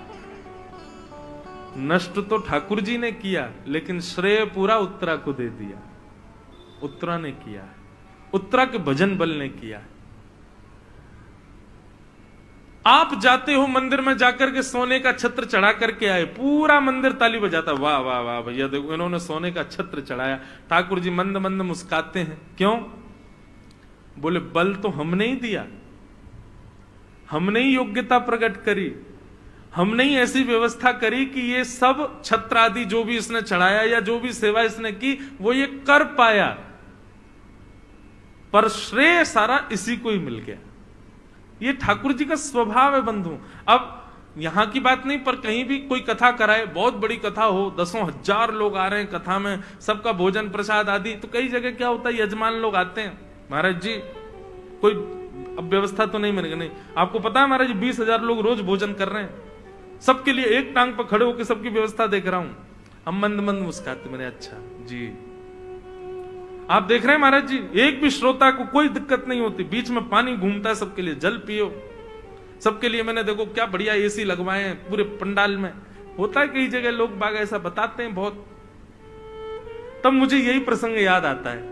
नष्ट तो ठाकुर जी ने किया, लेकिन श्रेय पूरा उत्तरा को दे दिया। उत्तरा ने किया, उत्तरा के भजन बल ने किया। आप जाते हो मंदिर में जाकर के सोने का छत्र चढ़ा करके आए, पूरा मंदिर ताली बजाता, वाह वाह वाह भैया देखो इन्होंने सोने का छत्र चढ़ाया। ठाकुर जी मंद मंद मुस्काते हैं, क्यों? बोले बल तो हमने ही दिया, हमने ही योग्यता प्रकट करी, हमने ही ऐसी व्यवस्था करी कि ये सब छत्र आदि जो भी इसने चढ़ाया या जो भी सेवा इसने की वो ये कर पाया, पर श्रेय सारा इसी को ही मिल गया। ये ठाकुर जी का स्वभाव है बंधु। अब यहां की बात नहीं, पर कहीं भी कोई कथा कराए, बहुत बड़ी कथा हो, दसों हजार लोग आ रहे हैं कथा में, सबका भोजन प्रसाद आदि, तो कई जगह क्या होता है यजमान लोग आते हैं, महाराज जी कोई अब व्यवस्था तो नहीं मिलेगी। नहीं, आपको पता है महाराज जी 20,000 लोग रोज भोजन कर रहे हैं, सबके लिए एक टांग पर खड़े होकर सबकी व्यवस्था देख रहा हूं। हम मंद मंद मुस्कुराते, मैंने अच्छा जी आप देख रहे हैं महाराज जी, एक भी श्रोता को कोई दिक्कत नहीं होती, बीच में पानी घूमता है सबके लिए, जल पियो सबके लिए। मैंने देखो क्या बढ़िया एसी लगवाए हैं पूरे पंडाल में। होता है कई जगह लोग बाग ऐसा बताते हैं बहुत। तब मुझे यही प्रसंग याद आता है,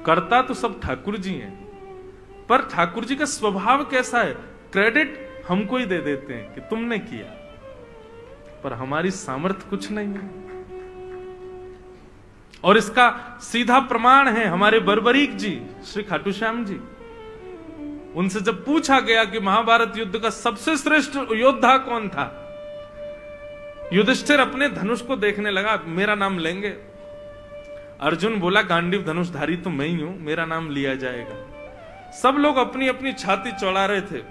करता तो सब ठाकुर जी हैं, पर ठाकुर जी का स्वभाव कैसा है, क्रेडिट हमको ही दे देते हैं कि तुमने किया, पर हमारी सामर्थ्य कुछ नहीं है। और इसका सीधा प्रमाण है हमारे बर्बरीक जी श्री खाटू श्याम जी। उनसे जब पूछा गया कि महाभारत युद्ध का सबसे श्रेष्ठ योद्धा कौन था, युधिष्ठिर अपने धनुष को देखने लगा, मेरा नाम लेंगे? अर्जुन बोला गांडीव धनुषधारी तो मैं ही हूं, मेरा नाम लिया जाएगा। सब लोग अपनी अपनी छाती चौड़ा रहे थे,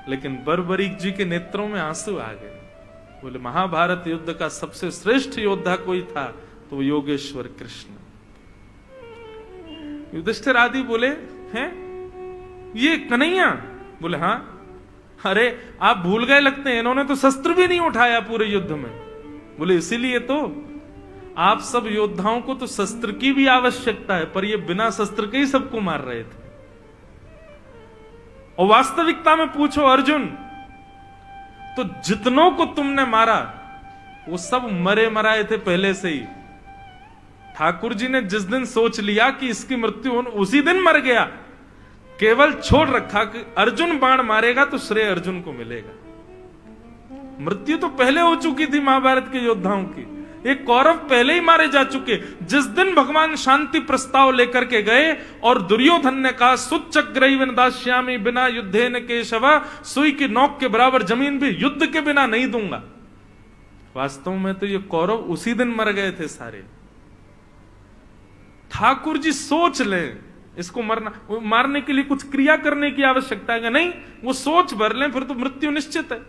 लेकिन बर्बरीक जी के नेत्रों में आंसू आ गए। बोले महाभारत युद्ध का सबसे श्रेष्ठ योद्धा कोई था तो योगेश्वर कृष्ण। युधिष्ठिर आदि बोले हैं ये कन्हैया? बोले हाँ। अरे आप भूल गए लगते हैं, इन्होंने तो शस्त्र भी नहीं उठाया पूरे युद्ध में। बोले इसीलिए तो आप सब योद्धाओं को तो शस्त्र की भी आवश्यकता है, पर ये बिना शस्त्र के ही सबको मार रहे थे। और वास्तविकता में पूछो अर्जुन, तो जितनों को तुमने मारा वो सब मरे मराए थे पहले से ही। ठाकुर जी ने जिस दिन सोच लिया कि इसकी मृत्यु उसी दिन मर गया, केवल छोड़ रखा कि अर्जुन बाण मारेगा तो श्रेय अर्जुन को मिलेगा। मृत्यु तो पहले हो चुकी थी महाभारत के योद्धाओं की, एक कौरव पहले ही मारे जा चुके। जिस दिन भगवान शांति प्रस्ताव लेकर के गए और दुर्योधन ने कहा सुचक्रैवन दास्यामि बिना युद्धेन केशव, सुई की नोक के बराबर जमीन भी युद्ध के बिना नहीं दूंगा। वास्तव में तो ये कौरव उसी दिन मर गए थे सारे। ठाकुर जी सोच लें, इसको मारने के लिए कुछ क्रिया करने की आवश्यकता है नहीं, वो सोच भर लें फिर तो मृत्यु निश्चित है।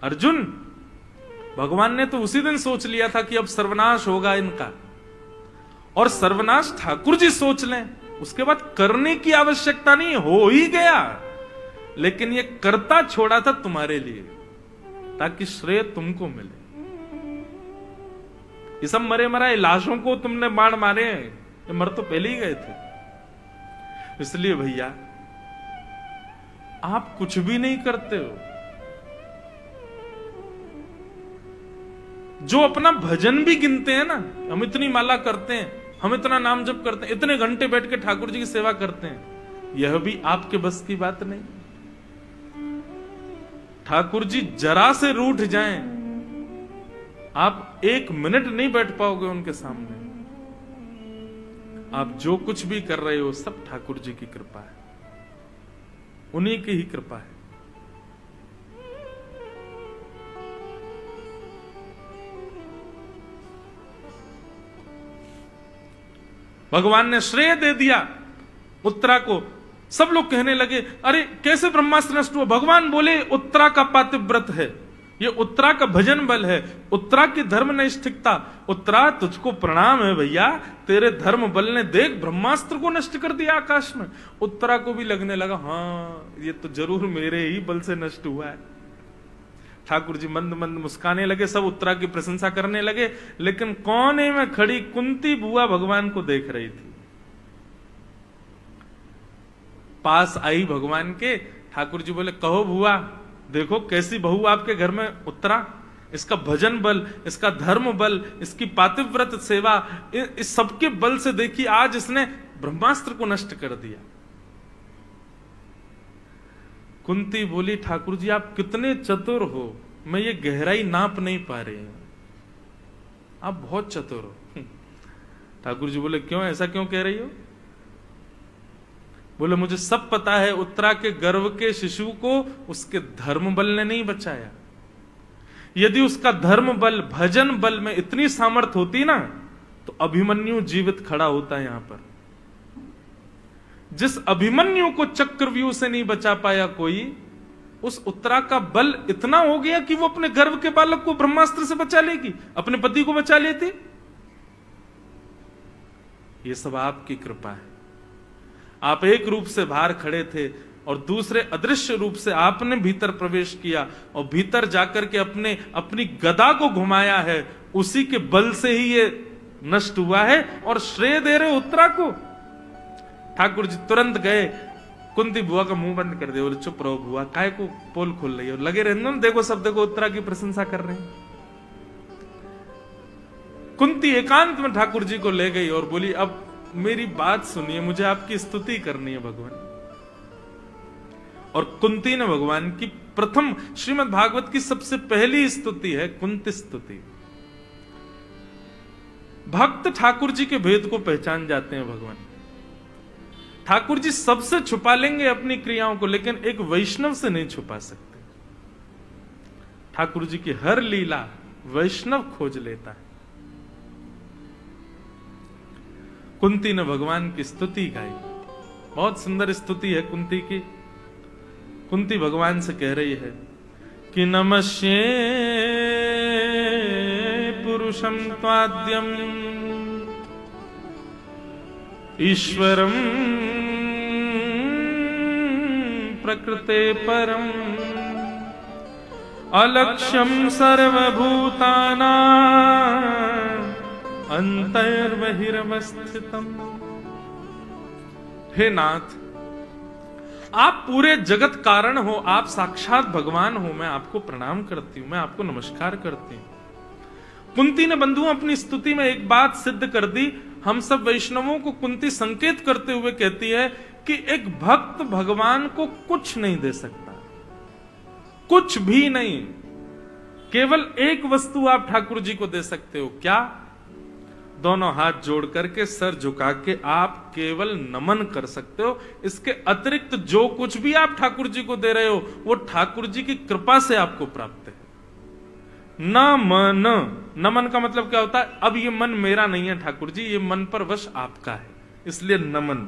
अर्जुन, भगवान ने तो उसी दिन सोच लिया था कि अब सर्वनाश होगा इनका, और सर्वनाश ठाकुर जी सोच लें, उसके बाद करने की आवश्यकता नहीं, हो ही गया। लेकिन ये करता छोड़ा था तुम्हारे लिए, ताकि श्रेय तुमको मिले। ये सब मरे मराए लाशों को तुमने बाण मारे हैं, ये मर तो पहले ही गए थे। इसलिए भैया आप कुछ भी नहीं करते हो, जो अपना भजन भी गिनते हैं ना, हम इतनी माला करते हैं, हम इतना नाम जप करते हैं, इतने घंटे बैठ के ठाकुर जी की सेवा करते हैं, यह भी आपके बस की बात नहीं। ठाकुर जी जरा से रूठ जाएं, आप एक मिनट नहीं बैठ पाओगे उनके सामने। आप जो कुछ भी कर रहे हो सब ठाकुर जी की कृपा है, उन्हीं की ही कृपा है। भगवान ने श्रेय दे दिया उत्तरा को। सब लोग कहने लगे अरे कैसे ब्रह्मास्त्र नष्ट हुआ? भगवान बोले उत्तरा का पातिव्रत है, ये उत्तरा का भजन बल है, उत्तरा की धर्म नैष्ठिकता। उत्तरा तुझको प्रणाम है भैया, तेरे धर्म बल ने देख ब्रह्मास्त्र को नष्ट कर दिया आकाश में। उत्तरा को भी लगने लगा हाँ ये तो जरूर मेरे ही बल से नष्ट हुआ है। ठाकुर जी मंद मंद मुस्काने लगे, सब उत्तरा की प्रशंसा करने लगे, लेकिन कोने में खड़ी कुंती बुआ भगवान को देख रही थी। पास आई भगवान के, ठाकुर जी बोले कहो बुआ, देखो कैसी बहू आपके घर में उत्तरा, इसका भजन बल, इसका धर्म बल, इसकी पातिव्रत सेवा, इस सबके बल से देखिए आज इसने ब्रह्मास्त्र को नष्ट कर दिया। कुंती बोली ठाकुर जी आप कितने चतुर हो, मैं ये गहराई नाप नहीं पा रही हूं, आप बहुत चतुर हो। ठाकुर जी बोले क्यों, ऐसा क्यों कह रही हो? बोले मुझे सब पता है, उत्तरा के गर्भ के शिशु को उसके धर्म बल ने नहीं बचाया। यदि उसका धर्म बल भजन बल में इतनी सामर्थ्य होती ना, तो अभिमन्यु जीवित खड़ा होता है यहां पर। जिस अभिमन्यु को चक्रव्यूह से नहीं बचा पाया कोई, उस उत्तरा का बल इतना हो गया कि वो अपने गर्भ के बालक को ब्रह्मास्त्र से बचा लेगी, अपने पति को बचा लेती। ये सब आपकी कृपा है। आप एक रूप से बाहर खड़े थे और दूसरे अदृश्य रूप से आपने भीतर प्रवेश किया और भीतर जाकर के अपनी गदा को घुमाया है, उसी के बल से ही ये नष्ट हुआ है और श्रेय दे रहे उत्तरा को। ठाकुर जी तुरंत गए, कुंती बुआ का मुंह बंद कर दिया, बोले चुप रहो बुआ, काय को पोल खोल रही है, और लगे रहने देखो सब देखो उत्तरा की प्रशंसा कर रहे हैं। कुंती एकांत में ठाकुर जी को ले गई और बोली अब मेरी बात सुनिए, मुझे आपकी स्तुति करनी है भगवान। और कुंती ने भगवान की प्रथम श्रीमद् भागवत की सबसे पहली स्तुति है कुंती स्तुति। भक्त ठाकुर जी के भेद को पहचान जाते हैं भगवान। ठाकुर जी सबसे छुपा लेंगे अपनी क्रियाओं को, लेकिन एक वैष्णव से नहीं छुपा सकते। ठाकुर जी की हर लीला वैष्णव खोज लेता है। कुंती ने भगवान की स्तुति गाई, बहुत सुंदर स्तुति है कुंती की। कुंती भगवान से कह रही है कि नमस्ये पुरुषं त्वाद्यम ईश्वरं प्रकृते परम अलक्ष्यं सर्वभूतानां अंतर्बहिर्वस्थितम्। हे नाथ, आप पूरे जगत कारण हो, आप साक्षात भगवान हो, मैं आपको प्रणाम करती हूं, मैं आपको नमस्कार करती हूं। कुंती ने बंधुओं अपनी स्तुति में एक बात सिद्ध कर दी। हम सब वैष्णवों को कुंती संकेत करते हुए कहती है कि एक भक्त भगवान को कुछ नहीं दे सकता, कुछ भी नहीं। केवल एक वस्तु आप ठाकुर जी को दे सकते हो, क्या? दोनों हाथ जोड़ करके सर झुका के आप केवल नमन कर सकते हो। इसके अतिरिक्त जो कुछ भी आप ठाकुर जी को दे रहे हो वो ठाकुर जी की कृपा से आपको प्राप्त है। नमन, नमन का मतलब क्या होता है? अब ये मन मेरा नहीं है ठाकुर जी, ये मन पर वश आपका है, इसलिए नमन।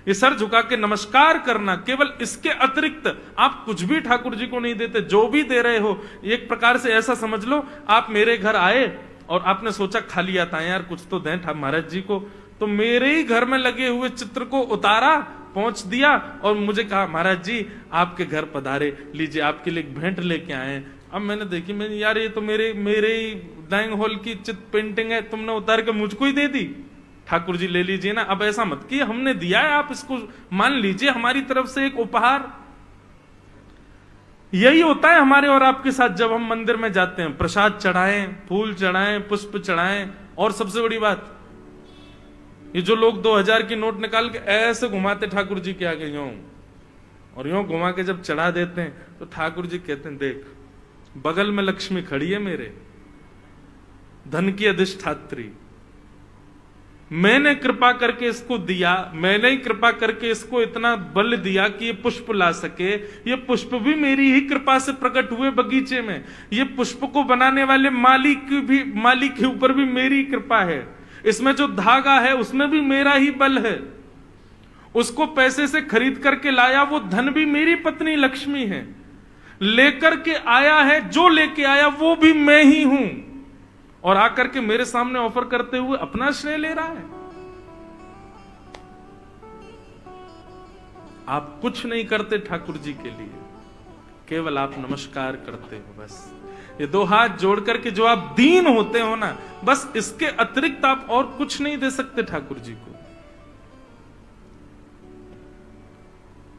ये सर झुका के नमस्कार करना, केवल इसके अतिरिक्त आप कुछ भी ठाकुर जी को नहीं देते। जो भी दे रहे हो, एक प्रकार से ऐसा समझ लो, आप मेरे घर आए और आपने सोचा खाली आता है यार, कुछ तो दें महाराज जी को, तो मेरे ही घर में लगे हुए चित्र को उतारा, पहुंच दिया और मुझे कहा महाराज जी आपके घर पधारे, लीजिए आपके लिए एक भेंट लेके आए। अब मैंने देखी, मैंने यार ये तो मेरे ही डाइनिंग हॉल की चित्र पेंटिंग है, तुमने उतार के मुझको ही दे दी। ठाकुर जी ले लीजिए ना। अब ऐसा मत कि हमने दिया है, आप इसको मान लीजिए हमारी तरफ से एक उपहार। यही होता है हमारे और आपके साथ जब हम मंदिर में जाते हैं, प्रसाद चढ़ाएं, फूल चढ़ाएं, पुष्प चढ़ाएं। और सबसे बड़ी बात, ये जो लोग 2000 की नोट निकाल के ऐसे घुमाते ठाकुर जी के आगे यूं, और यूं घुमा के जब चढ़ा देते हैं तो ठाकुर जी कहते हैं देख बगल में लक्ष्मी खड़ी है मेरे, धन की अधिष्ठात्री, मैंने कृपा करके इसको दिया, मैंने ही कृपा करके इसको इतना बल दिया कि ये पुष्प ला सके। ये पुष्प भी मेरी ही कृपा से प्रकट हुए बगीचे में। ये पुष्प को बनाने वाले मालिक के ऊपर भी मेरी कृपा है। इसमें जो धागा है उसमें भी मेरा ही बल है। उसको पैसे से खरीद करके लाया, वो धन भी मेरी पत्नी लक्ष्मी है। लेकर के आया है, जो लेके आया वो भी मैं ही हूं, और आकर के मेरे सामने ऑफर करते हुए अपना श्रेय ले रहा है। आप कुछ नहीं करते ठाकुर जी के लिए, केवल आप नमस्कार करते हो बस। ये दो हाथ जोड़ करके जो आप दीन होते हो ना, बस इसके अतिरिक्त आप और कुछ नहीं दे सकते ठाकुर जी को।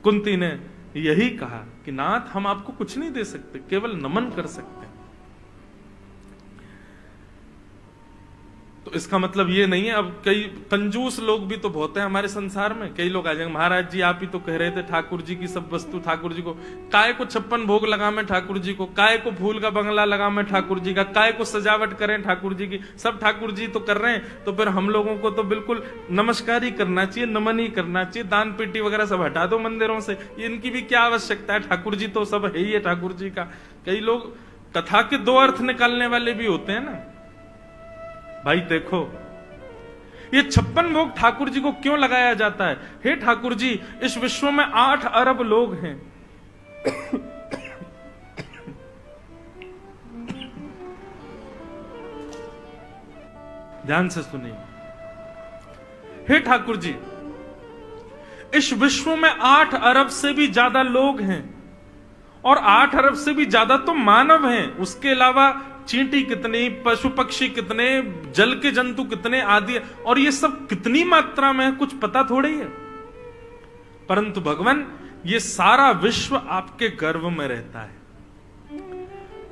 कुंती ने यही कहा कि नाथ हम आपको कुछ नहीं दे सकते, केवल नमन कर सकते हैं। तो इसका मतलब ये नहीं है, अब कई कंजूस लोग भी तो बहुत हैं हमारे संसार में। कई लोग आ जाएंगे, महाराज जी आप ही तो कह रहे थे ठाकुर जी की सब वस्तु ठाकुर जी को, काय को 56 भोग लगा मैं ठाकुर जी को, काय को फूल का बंगला लगा मैं ठाकुर जी का, काय को सजावट करें ठाकुर जी की, सब ठाकुर जी तो कर रहे हैं, तो फिर हम लोगों को तो बिल्कुल नमस्कार ही करना चाहिए, नमन ही करना चाहिए, दान पेटी वगैरह सब हटा दो मंदिरों से, इनकी भी क्या आवश्यकता है, ठाकुर जी तो सब है ही है ठाकुर जी का। कई लोग कथा के दो अर्थ निकालने वाले भी होते हैं ना। भाई देखो, ये 56 भोग ठाकुर जी को क्यों लगाया जाता है? हे ठाकुर जी, इस विश्व में 8 अरब लोग हैं। ध्यान से सुनिए। हे ठाकुर जी, इस विश्व में 8 अरब से भी ज्यादा लोग हैं, और 8 अरब से भी ज्यादा तो मानव हैं। उसके अलावा चींटी कितनी, पशु पक्षी कितने, जल के जंतु कितने आदि, और ये सब कितनी मात्रा में है कुछ पता थोड़ी है। परंतु भगवान, ये सारा विश्व आपके गर्भ में रहता है।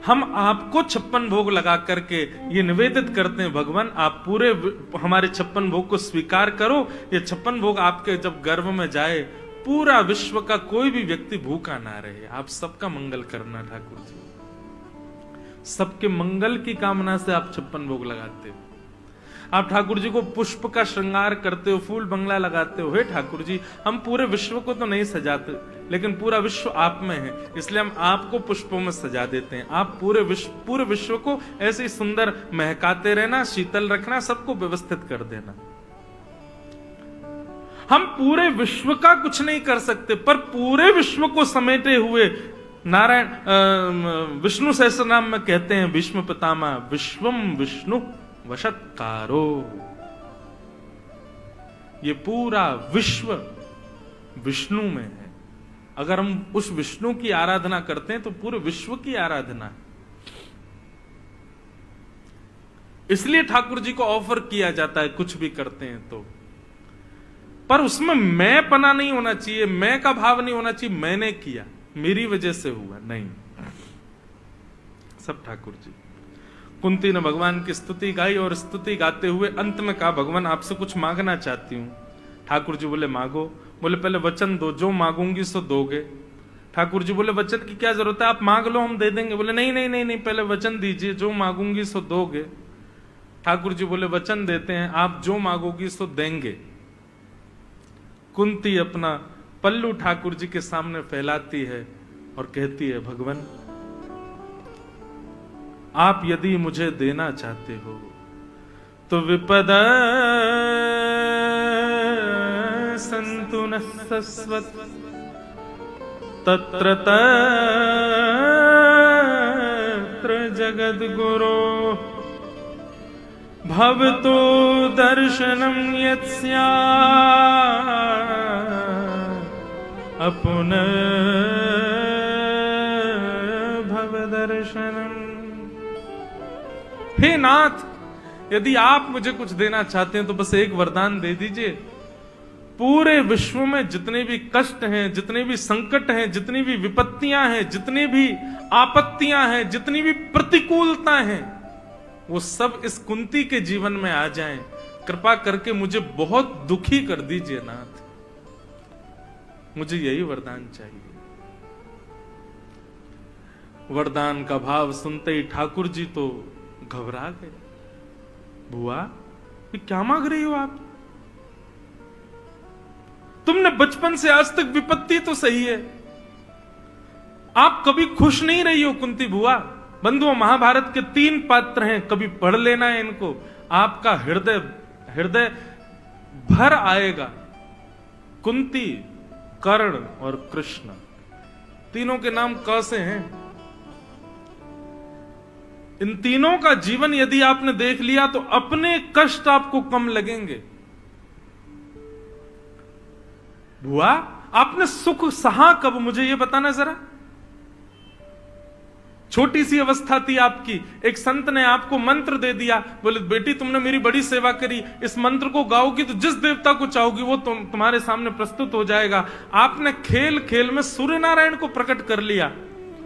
हम आपको 56 भोग लगा करके ये निवेदित करते हैं, भगवान आप पूरे हमारे 56 भोग को स्वीकार करो। ये 56 भोग आपके जब गर्भ में जाए, पूरा विश्व का कोई भी व्यक्ति भूखा ना रहे। आप सबका मंगल करना ठाकुर जी, सबके मंगल की कामना से आप 56 भोग लगाते हो। आप ठाकुर जी को पुष्प का श्रृंगार करते हो, फूल बंगला लगाते हो। हे ठाकुर जी, हम पूरे विश्व को तो नहीं सजाते, लेकिन पूरा विश्व आप में है, इसलिए हम आपको पुष्पों में सजा देते हैं। आप पूरे विश्व को ऐसे ही सुंदर महकाते रहना, शीतल रखना, सबको व्यवस्थित कर देना। हम पूरे विश्व का कुछ नहीं कर सकते, पर पूरे विश्व को समेटे हुए नारायण विष्णु सहस्रनाम में कहते हैं, भीष्म पितामह विश्वम विष्णु वशत्कारो। ये पूरा विश्व विष्णु में है। अगर हम उस विष्णु की आराधना करते हैं तो पूरे विश्व की आराधना है। इसलिए ठाकुर जी को ऑफर किया जाता है, कुछ भी करते हैं तो, पर उसमें मैं पना नहीं होना चाहिए, मैं का भाव नहीं होना चाहिए, मैंने किया, मेरी वजह से हुआ, नहीं, सब ठाकुर जी। कुंती ने भगवान की स्तुति गाई, और स्तुति गाते हुए अंत में कहा, भगवान आपसे कुछ मांगना चाहती हूं। ठाकुर जी बोले मांगो। बोले पहले वचन दो, जो मांगूंगी सो दोगे। ठाकुर जी बोले वचन की क्या जरूरत है, आप मांग लो हम दे देंगे। बोले नहीं नहीं नहीं नहीं, पहले वचन दीजिए, जो मांगूंगी सो दोगे। ठाकुर जी बोले वचन देते हैं, आप जो मांगोगी सो देंगे। कुंती अपना पल्लू ठाकुर जी के सामने फैलाती है और कहती है, भगवान आप यदि मुझे देना चाहते हो तो विपद संतु न सस्वत तत्र तत्र जगद्गुरो भवतो दर्शनम यत्स्या अपुन भव दर्शनम। हे नाथ, यदि आप मुझे कुछ देना चाहते हैं तो बस एक वरदान दे दीजिए। पूरे विश्व में जितने भी कष्ट हैं, जितने भी संकट हैं, जितनी भी विपत्तियां हैं, जितनी भी आपत्तियां हैं, जितनी भी प्रतिकूलता हैं, वो सब इस कुंती के जीवन में आ जाएं। कृपा करके मुझे बहुत दुखी कर दीजिए नाथ, मुझे यही वरदान चाहिए। वरदान का भाव सुनते ही ठाकुर जी तो घबरा गए। बुआ ये क्या मांग रही हो आप? तुमने बचपन से आज तक विपत्ति तो सही है, आप कभी खुश नहीं रही हो कुंती बुआ। बंधुओं, महाभारत के 3 पात्र हैं, कभी पढ़ लेना है इनको, आपका हृदय हृदय भर आएगा। कुंती, कर्ण और कृष्ण, तीनों के नाम क से हैं। इन तीनों का जीवन यदि आपने देख लिया तो अपने कष्ट आपको कम लगेंगे। बुआ आपने सुख सहा कब, मुझे यह बताना जरा। छोटी सी अवस्था थी आपकी, एक संत ने आपको मंत्र दे दिया, बोले बेटी तुमने मेरी बड़ी सेवा करी, इस मंत्र को गाओगी तो जिस देवता को चाहोगी वो तुम्हारे सामने प्रस्तुत हो जाएगा। आपने खेल खेल में सूर्य नारायण को प्रकट कर लिया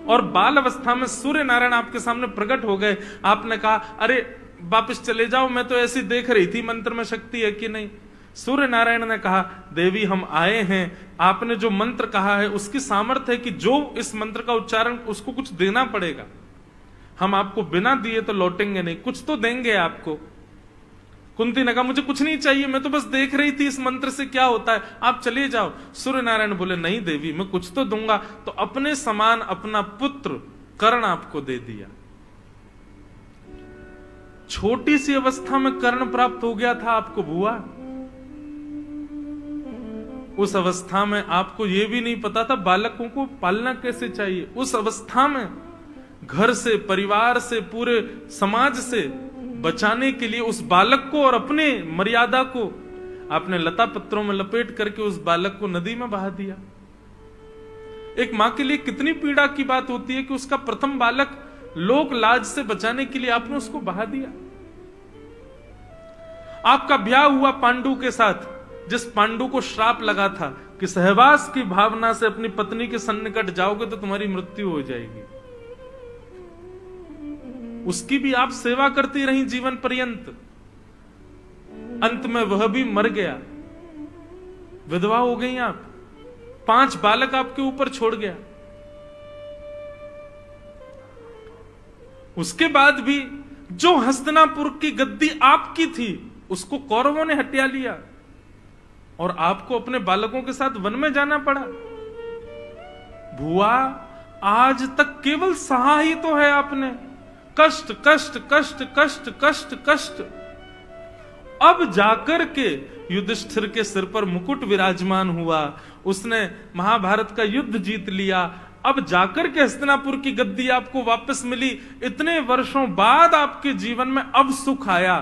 और बाल अवस्था में सूर्य नारायण आपके सामने प्रकट हो गए। आपने कहा अरे वापस चले जाओ, मैं तो ऐसी देख रही थी मंत्र में शक्ति है कि नहीं। सूर्य नारायण ने कहा देवी हम आए हैं, आपने जो मंत्र कहा है उसकी सामर्थ्य है कि जो इस मंत्र का उच्चारण उसको कुछ देना पड़ेगा, हम आपको बिना दिए तो लौटेंगे नहीं, कुछ तो देंगे आपको। कुंती ने कहा मुझे कुछ नहीं चाहिए, मैं तो बस देख रही थी इस मंत्र से क्या होता है, आप चले जाओ। सूर्य नारायण बोले नहीं देवी मैं कुछ तो दूंगा। तो अपने समान अपना पुत्र कर्ण आपको दे दिया। छोटी सी अवस्था में कर्ण प्राप्त हो गया था आपको बुआ। उस अवस्था में आपको यह भी नहीं पता था बालकों को पालना कैसे चाहिए। उस अवस्था में घर से, परिवार से, पूरे समाज से बचाने के लिए उस बालक को और अपने मर्यादा को आपने लता पत्रों में लपेट करके उस बालक को नदी में बहा दिया। एक मां के लिए कितनी पीड़ा की बात होती है कि उसका प्रथम बालक लोक लाज से बचाने के लिए आपने उसको बहा दिया। आपका ब्याह हुआ पांडु के साथ, जिस पांडु को श्राप लगा था कि सहवास की भावना से अपनी पत्नी के सन्निकट जाओगे तो तुम्हारी मृत्यु हो जाएगी, उसकी भी आप सेवा करती रही जीवन पर्यंत। अंत में वह भी मर गया, विधवा हो गई आप, 5 बालक आपके ऊपर छोड़ गया। उसके बाद भी जो हस्तिनापुर की गद्दी आपकी थी उसको कौरवों ने हटिया लिया और आपको अपने बालकों के साथ वन में जाना पड़ा। बुआ आज तक केवल सहा ही तो है आपने, कष्ट कष्ट कष्ट कष्ट कष्ट कष्ट। अब जाकर के युधिष्ठिर के सिर पर मुकुट विराजमान हुआ, उसने महाभारत का युद्ध जीत लिया। अब जाकर के हस्तिनापुर की गद्दी आपको वापस मिली। इतने वर्षों बाद आपके जीवन में अब सुख आया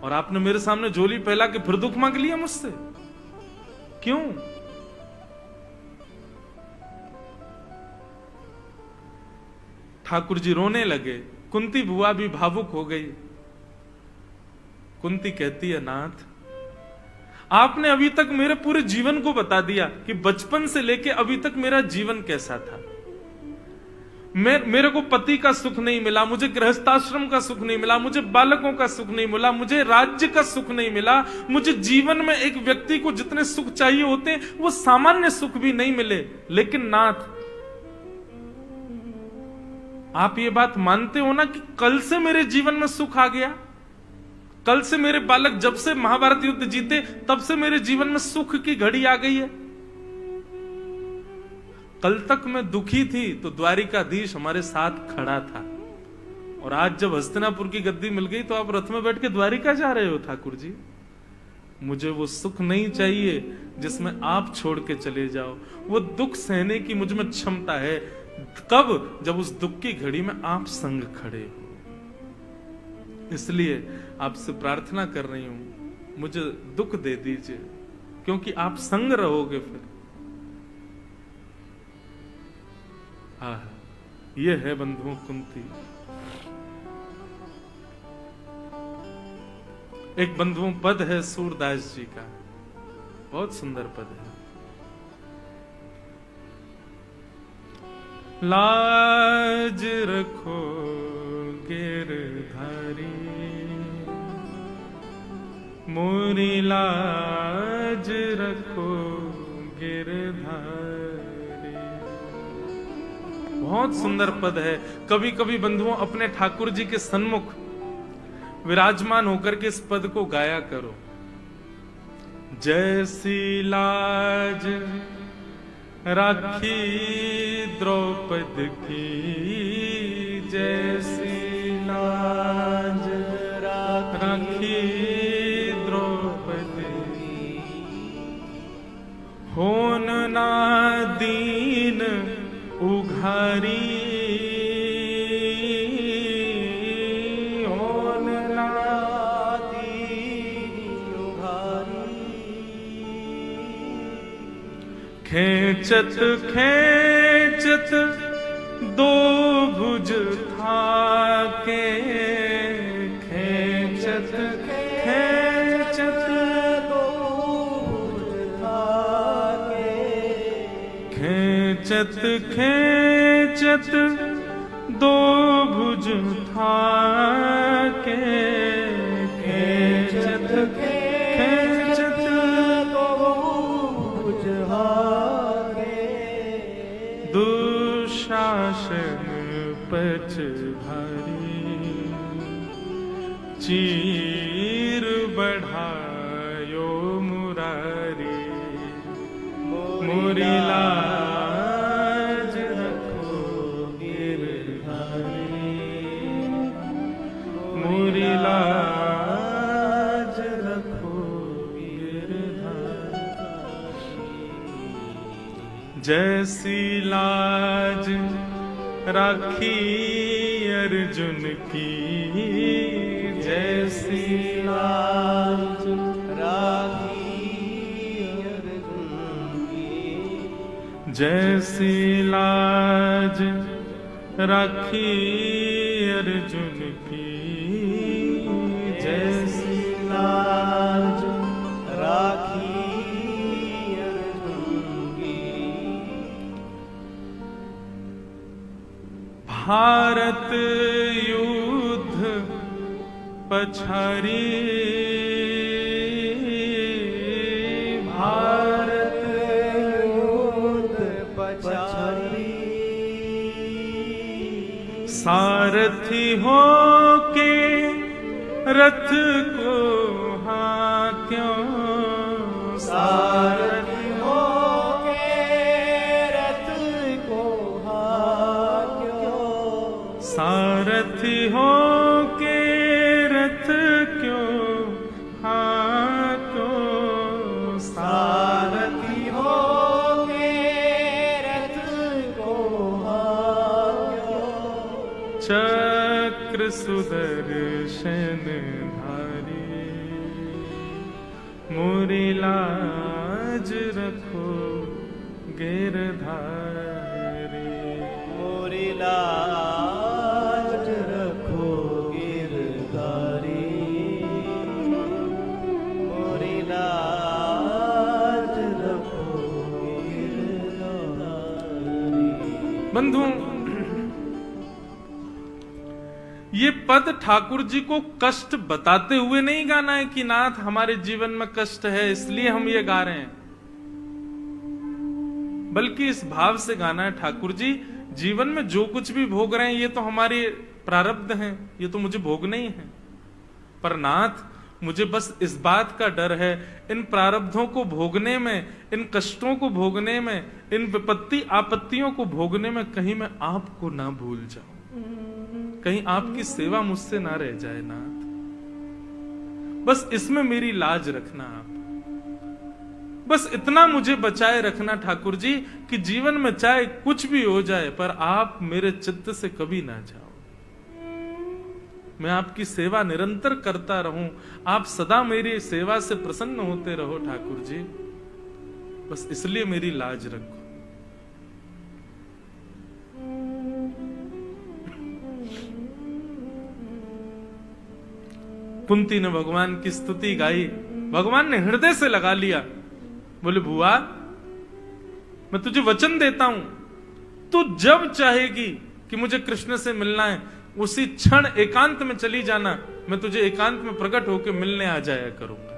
और आपने मेरे सामने झोली फैला के फिर दुख मांग लिया मुझसे, क्यों? ठाकुर जी रोने लगे, कुंती बुआ भी भावुक हो गई। कुंती कहती है नाथ आपने अभी तक मेरे पूरे जीवन को बता दिया कि बचपन से लेके अभी तक मेरा जीवन कैसा था। मेरे को पति का सुख नहीं मिला, मुझे गृहस्थाश्रम का सुख नहीं मिला, मुझे बालकों का सुख नहीं मिला, मुझे राज्य का सुख नहीं मिला, मुझे जीवन में एक व्यक्ति को जितने सुख चाहिए होते हैं वो सामान्य सुख भी नहीं मिले। लेकिन नाथ, आप ये बात मानते हो ना कि कल से मेरे जीवन में सुख आ गया? कल से मेरे बालक जब से महाभारत युद्ध जीते तब से मेरे जीवन में सुख की घड़ी आ गई है। कल तक मैं दुखी थी तो द्वारिकाधीश हमारे साथ खड़ा था, और आज जब हस्तिनापुर की गद्दी मिल गई तो आप रथ में बैठ के द्वारिका जा रहे हो ठाकुर जी। मुझे वो सुख नहीं चाहिए जिसमें आप छोड़ के चले जाओ। वो दुख सहने की मुझ में क्षमता है। कब? जब उस दुख की घड़ी में आप संग खड़े हो। इसलिए आपसे प्रार्थना कर रही हूं, मुझे दुख दे दीजिए, क्योंकि आप संग रहोगे फिर। ये है बंधुओं कुंती। एक बंधुओं पद है सूरदास जी का, बहुत सुंदर पद है। लाज रखो गिरधारी, मोरी लाज रखो गिरधारी। बहुत सुंदर पद है। कभी कभी बंधुओं अपने ठाकुर जी के सन्मुख विराजमान होकर के इस पद को गाया करो। जैसी लाज राखी द्रौपद की, जैसी लाज राखी द्रौपद की, होन ना दीन उघारी, होन ना दीन उघारी। खेचत खेचत दो भुज थाके, खेचत खेचत दो भुज थाके, खेचत खेचत दो भुज थाके, खेचत खेचत दो भुज थाके। दुशासन पच भारी, चीर बढ़ायो मुरारी, मोरी लाज रखो गिरधारी, मोरी लाज रखो गिरधारी। जैसी लाज राखी अर्जुन की, जैसी लाज राखी अर्जुन की, जैसी लाज राखी अर्जुन की, जैसी लाज राखी अर्जुन की। भारत युद्ध पछारी, भारत युद्ध पछारी। सारथी हो के रथ को हाक्यों, सारथी हो के रथ को हाक्यों, सारथी हो के रथ क्यों हाक्यों, सारथी हो के रथ को हाक्यों। चक्र सुदर्शन धारी, मोरी लाज रखो गिरधारी, मोरी लाज रखो गिरधारी, मोरी लाज रखो गिरधारी। बंधुओं, पद ठाकुर जी को कष्ट बताते हुए नहीं गाना है कि नाथ हमारे जीवन में कष्ट है इसलिए हम ये गा रहे हैं, बल्कि इस भाव से गाना है ठाकुर जी जीवन में जो कुछ भी भोग रहे हैं ये तो हमारे प्रारब्ध हैं, ये तो मुझे भोगने ही है, पर नाथ मुझे बस इस बात का डर है इन प्रारब्धों को भोगने में, इन कष्टों को भोगने में, इन विपत्ति आपत्तियों को भोगने में कहीं मैं आपको ना भूल जाऊं, कहीं आपकी सेवा मुझसे ना रह जाए नाथ, बस इसमें मेरी लाज रखना आप, बस इतना मुझे बचाए रखना ठाकुर जी कि जीवन में चाहे कुछ भी हो जाए पर आप मेरे चित्त से कभी ना जाओ, मैं आपकी सेवा निरंतर करता रहूं, आप सदा मेरी सेवा से प्रसन्न होते रहो ठाकुर जी, बस इसलिए मेरी लाज रखो। कुंती ने भगवान की स्तुति गाई, भगवान ने हृदय से लगा लिया, बोले बुआ मैं तुझे वचन देता हूं, तू जब चाहेगी कि मुझे कृष्ण से मिलना है उसी क्षण एकांत में चली जाना, मैं तुझे एकांत में प्रकट होकर मिलने आ जाया करूंगा,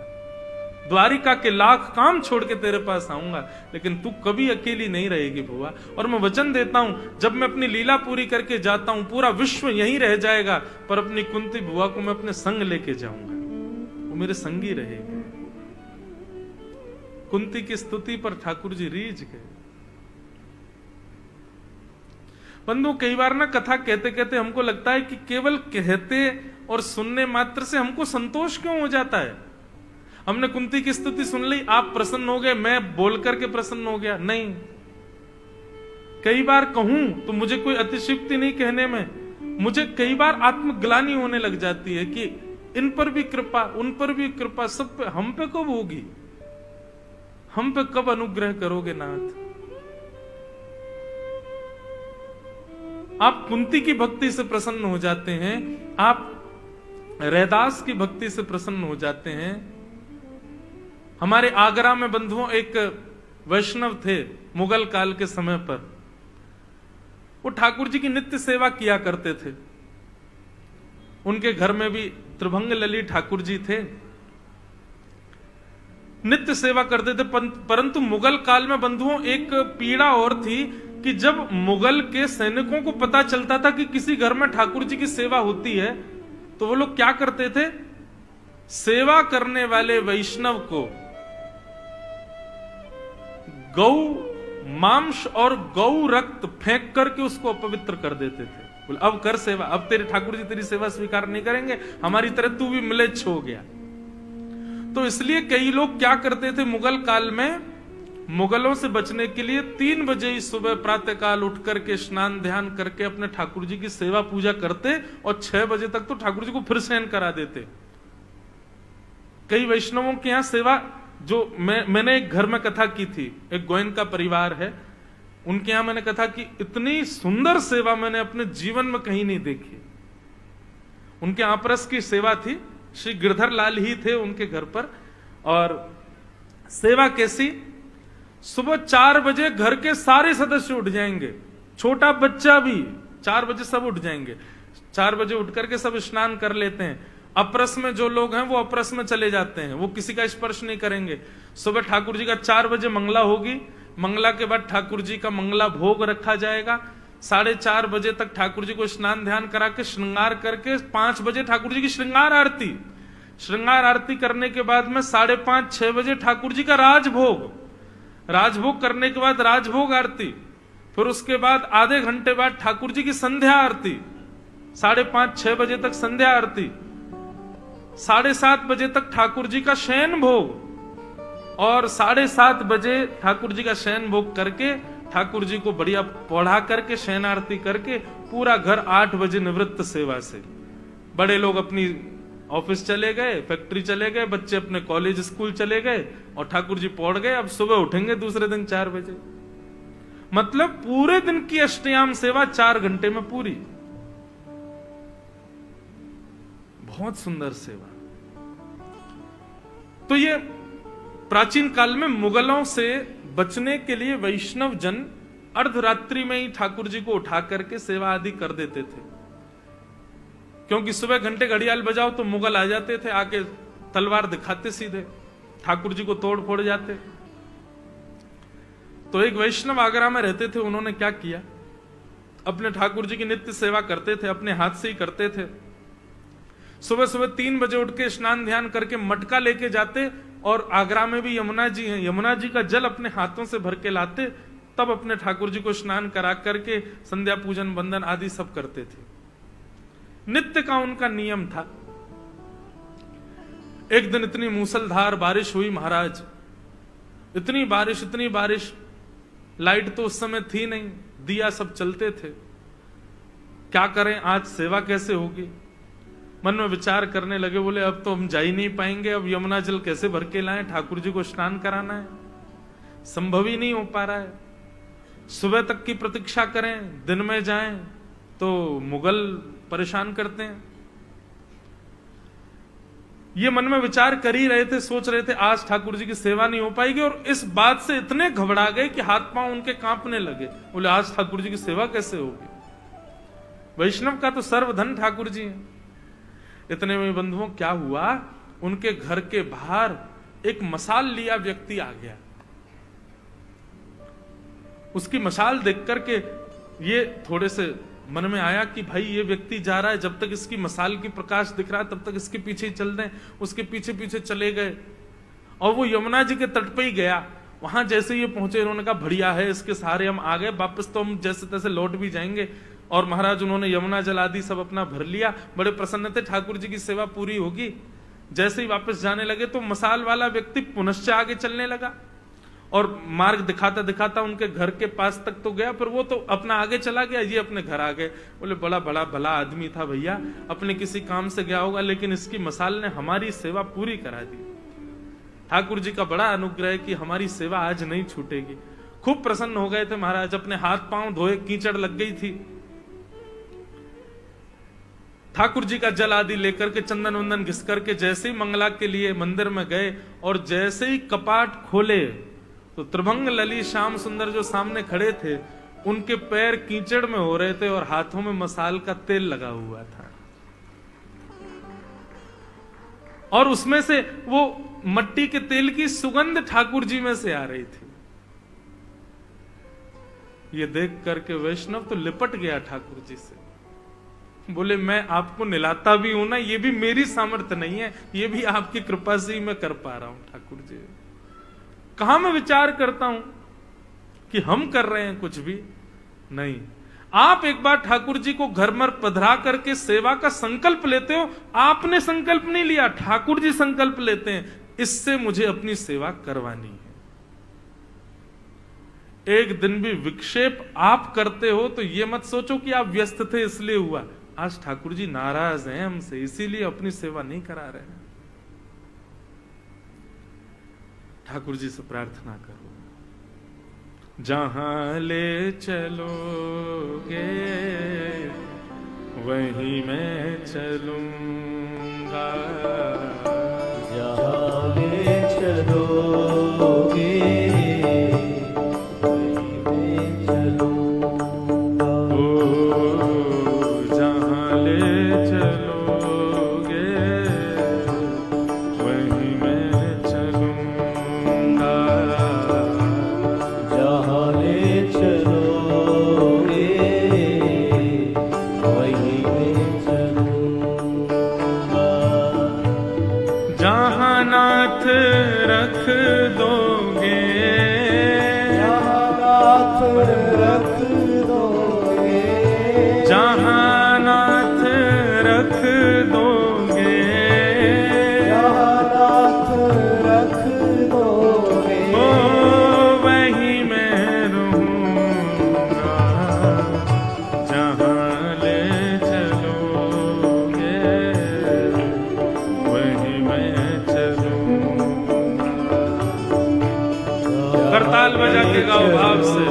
द्वारिका के लाख काम छोड़ के तेरे पास आऊंगा, लेकिन तू कभी अकेली नहीं रहेगी बुआ, और मैं वचन देता हूं जब मैं अपनी लीला पूरी करके जाता हूं पूरा विश्व यहीं रह जाएगा, पर अपनी कुंती बुआ को मैं अपने संग लेके जाऊंगा, वो मेरे संगी रहेगी। कुंती की स्तुति पर ठाकुर जी रीझ गए। बंधु कई बार ना कथा कहते कहते हमको लगता है कि केवल कहते और सुनने मात्र से हमको संतोष क्यों हो जाता है, हमने कुंती की स्तुति सुन ली आप प्रसन्न हो गए, मैं बोल करके प्रसन्न हो गया, नहीं, कई बार कहूं तो मुझे कोई अतिशयोक्ति नहीं कहने में, मुझे कई बार आत्मग्लानि होने लग जाती है कि इन पर भी कृपा उन पर भी कृपा, सब पे, हम पे कब होगी, हम पे कब अनुग्रह करोगे नाथ। आप कुंती की भक्ति से प्रसन्न हो जाते हैं, आप रैदास की भक्ति से प्रसन्न हो जाते हैं। हमारे आगरा में बंधुओं एक वैष्णव थे मुगल काल के समय पर, वो ठाकुर जी की नित्य सेवा किया करते थे, उनके घर में भी त्रिभंग लली ठाकुर जी थे, नित्य सेवा करते थे। परंतु मुगल काल में बंधुओं एक पीड़ा और थी कि जब मुगल के सैनिकों को पता चलता था कि किसी घर में ठाकुर जी की सेवा होती है तो वो लोग क्या करते थे, सेवा करने वाले वैष्णव को गौ मांस और गौ रक्त फेंक करके उसको अपवित्र कर देते थे, बोले अब कर सेवा, अब तेरे ठाकुर जी तेरी सेवा स्वीकार नहीं करेंगे, हमारी तरह तू भी म्लेच्छ हो गया। तो इसलिए कई लोग क्या करते थे मुगल काल में, मुगलों से बचने के लिए 3 बजे ही सुबह प्रातः काल उठ करके स्नान ध्यान करके अपने ठाकुर जी की सेवा पूजा करते और 6 बजे तक तो ठाकुर जी को फिर शयन करा देते। कई वैष्णवों के यहाँ सेवा, जो मैंने एक घर में कथा की थी, एक गोयन का परिवार है, उनके यहां मैंने कथा की, इतनी सुंदर सेवा मैंने अपने जीवन में कहीं नहीं देखी। उनके आपरस की सेवा थी, श्री गिरधर लाल ही थे उनके घर पर, और सेवा कैसी, सुबह 4 बजे घर के सारे सदस्य उठ जाएंगे, छोटा बच्चा भी 4 बजे सब उठ जाएंगे, 4 बजे उठ करके सब स्नान कर लेते हैं, अपरस में जो लोग हैं वो अपरस में चले जाते हैं, वो किसी का स्पर्श नहीं करेंगे। सुबह ठाकुर जी का 4 बजे मंगला होगी, मंगला के बाद ठाकुर जी का मंगला भोग रखा जाएगा, 4:30 बजे तक ठाकुर जी को स्नान ध्यान करा के श्रृंगार करके 5 बजे ठाकुर जी की श्रृंगार आरती, श्रृंगार आरती करने के बाद में 5:30-6 बजे ठाकुर जी का राजभोग, राजभोग करने के बाद राजभोग आरती, फिर उसके बाद आधे घंटे बाद ठाकुर जी की संध्या आरती, 5:30-6 बजे तक संध्या आरती, 7:30 बजे तक ठाकुर जी का शयन भोग, और 7:30 बजे ठाकुर जी का शयन भोग करके ठाकुर जी को बढ़िया पढ़ा करके शयन आरती करके पूरा घर 8 बजे निवृत्त सेवा से, बड़े लोग अपनी ऑफिस चले गए, फैक्ट्री चले गए, बच्चे अपने कॉलेज स्कूल चले गए, और ठाकुर जी पौड़ गए, अब सुबह उठेंगे दूसरे दिन 4 बजे। मतलब पूरे दिन की अष्टयाम सेवा 4 घंटे में पूरी, बहुत सुंदर सेवा। तो ये प्राचीन काल में मुगलों से बचने के लिए वैष्णव जन अर्धरात्रि में ही ठाकुर जी को उठा करके सेवा आदि कर देते थे। क्योंकि सुबह घंटे घड़ियाल बजाओ तो मुगल आ जाते थे, आके तलवार दिखाते सीधे, ठाकुर जी को तोड़ फोड़ जाते। तो एक वैष्णव आगरा में रहते थे, उन्होंने क्या किया, अपने ठाकुर जी की नित्य सेवा करते थे, अपने हाथ से ही करते थे। सुबह सुबह 3 बजे उठ के स्नान ध्यान करके मटका लेके जाते, और आगरा में भी यमुना जी हैं, यमुना जी का जल अपने हाथों से भर के लाते, तब अपने ठाकुर जी को स्नान करा करके संध्या पूजन वंदन आदि सब करते थे। नित्य का उनका नियम था। एक दिन इतनी मूसलधार बारिश हुई महाराज, इतनी बारिश, लाइट तो उस समय थी नहीं, दिया सब चलते थे। क्या करें, आज सेवा कैसे होगी? मन में विचार करने लगे, बोले अब तो हम जा ही नहीं पाएंगे, अब यमुना जल कैसे भर के लाएं, ठाकुर जी को स्नान कराना है, संभव ही नहीं हो पा रहा है। सुबह तक की प्रतीक्षा करें, दिन में जाएं तो मुगल परेशान करते हैं। ये मन में विचार कर ही रहे थे, सोच रहे थे आज ठाकुर जी की सेवा नहीं हो पाएगी, और इस बात से इतने घबरा गए कि हाथ पांव उनके कांपने लगे। बोले आज ठाकुर जी की सेवा कैसे होगी? वैष्णव का तो सर्वधन ठाकुर जी हैं। इतने में बंधुओं क्या हुआ, उनके घर के बाहर एक मशाल लिया व्यक्ति आ गया। उसकी मशाल देख करके ये थोड़े से मन में आया कि भाई ये व्यक्ति जा रहा है, जब तक इसकी मशाल की प्रकाश दिख रहा है तब तक इसके पीछे ही चल रहे हैं। उसके पीछे पीछे चले गए और वो यमुना जी के तट पे ही गया। वहां जैसे ये पहुंचे, इन्होंने कहा बढ़िया है, इसके सहारे हम आ गए, वापस तो हम जैसे तैसे लौट भी जाएंगे। और महाराज उन्होंने यमुना जल आदि सब अपना भर लिया, बड़े प्रसन्न थे, ठाकुर जी की सेवा पूरी होगी। जैसे ही वापस जाने लगे तो मशाल वाला व्यक्ति पुनश्च आगे चलने लगा और मार्ग दिखाता दिखाता उनके घर के पास तक तो गया, पर वो तो अपना आगे चला गया, ये अपने घर आ गए। बोले बड़ा बड़ा भला आदमी था भैया, अपने किसी काम से गया होगा, लेकिन इसकी मशाल ने हमारी सेवा पूरी करा दी। ठाकुर जी का बड़ा अनुग्रह है कि हमारी सेवा आज नहीं छूटेगी। खूब प्रसन्न हो गए थे महाराज, अपने हाथ पांव धोए, कीचड़ लग गई थी। ठाकुर जी का जल आदि लेकर के चंदन वंदन घिस करके जैसे ही मंगला के लिए मंदिर में गए और जैसे ही कपाट खोले तो त्रिभंग लली श्याम सुंदर जो सामने खड़े थे, उनके पैर कीचड़ में हो रहे थे और हाथों में मसाल का तेल लगा हुआ था, और उसमें से वो मट्टी के तेल की सुगंध ठाकुर जी में से आ रही थी। ये देख करके वैष्णव तो लिपट गया ठाकुर जी से। बोले मैं आपको निलाता भी हूं ना, ये भी मेरी सामर्थ्य नहीं है, ये भी आपकी कृपा से ही मैं कर पा रहा हूं ठाकुर जी। कहां मैं विचार करता हूं कि हम कर रहे हैं, कुछ भी नहीं। आप एक बार ठाकुर जी को घर में पधरा करके सेवा का संकल्प लेते हो, आपने संकल्प नहीं लिया, ठाकुर जी संकल्प लेते हैं, इससे मुझे अपनी सेवा करवानी है। एक दिन भी विक्षेप आप करते हो तो ये मत सोचो कि आप व्यस्त थे इसलिए हुआ। आज ठाकुर जी नाराज हैं हमसे, इसीलिए अपनी सेवा नहीं करा रहे हैं। ठाकुर जी से प्रार्थना करो, जहां ले चलोगे वहीं मैं चलूंगा, जहां ले चलोगे वहीं मैं चलूंगा, जहां ले चलोगे वहीं मैं चलूंगा, जहां ले चलोगे वहीं मैं चलूंगा, जहां नाथ रख दोगे, जहां नाथ रख दोगे, जहां नाथ रख दोगे, जहां नाथ रख दोगे, ओ वहीं मैं रहूंगा, जहां ले चलोगे वहीं मैं चलूंगा। करताल बजा के गाओ भाव से।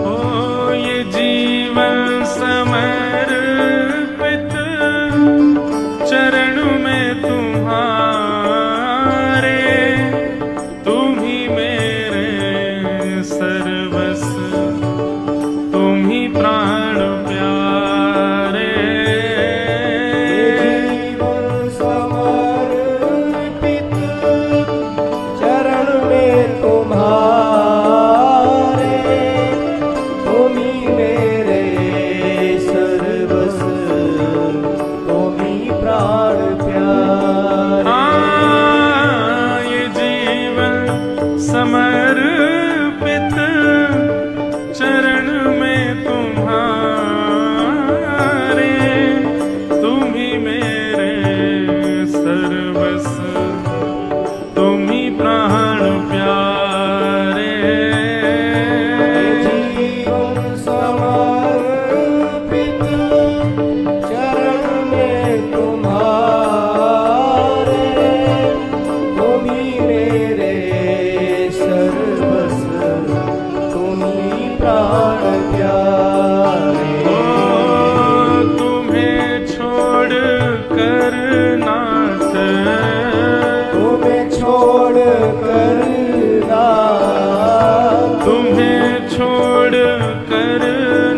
ओ ये जीवन समर्पित चरण में तुम्हारे, तुम ही मेरे सर्वस्व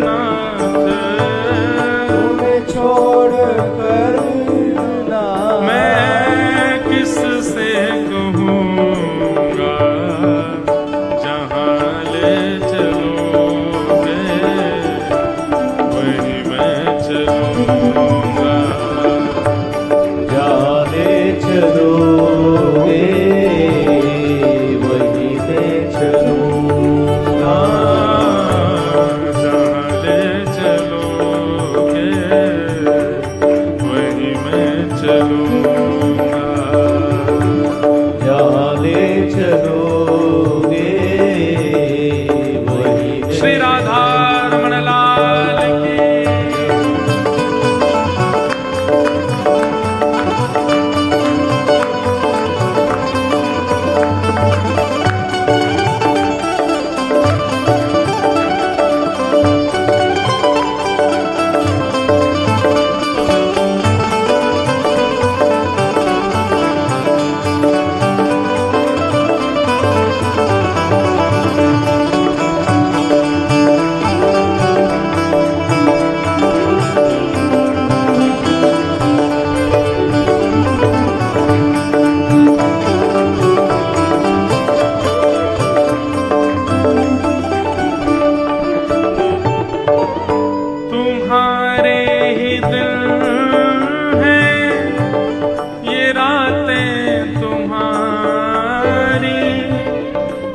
नाथ, तुम्हें छोड़ कर नाथ, मैं किससे कहूँगा जहाँ ले चलोगे वहीं मैं चलूँगा। जाने चलोगे वहीं मैं चलूँगा। जहाँ ले चलोगे वहीं मैं चलूँगा। जाने चलोगे वहीं मैं श्री राधा रमण लाल की। तुम्हारे ही दिल हैं ये रातें तुम्हारी,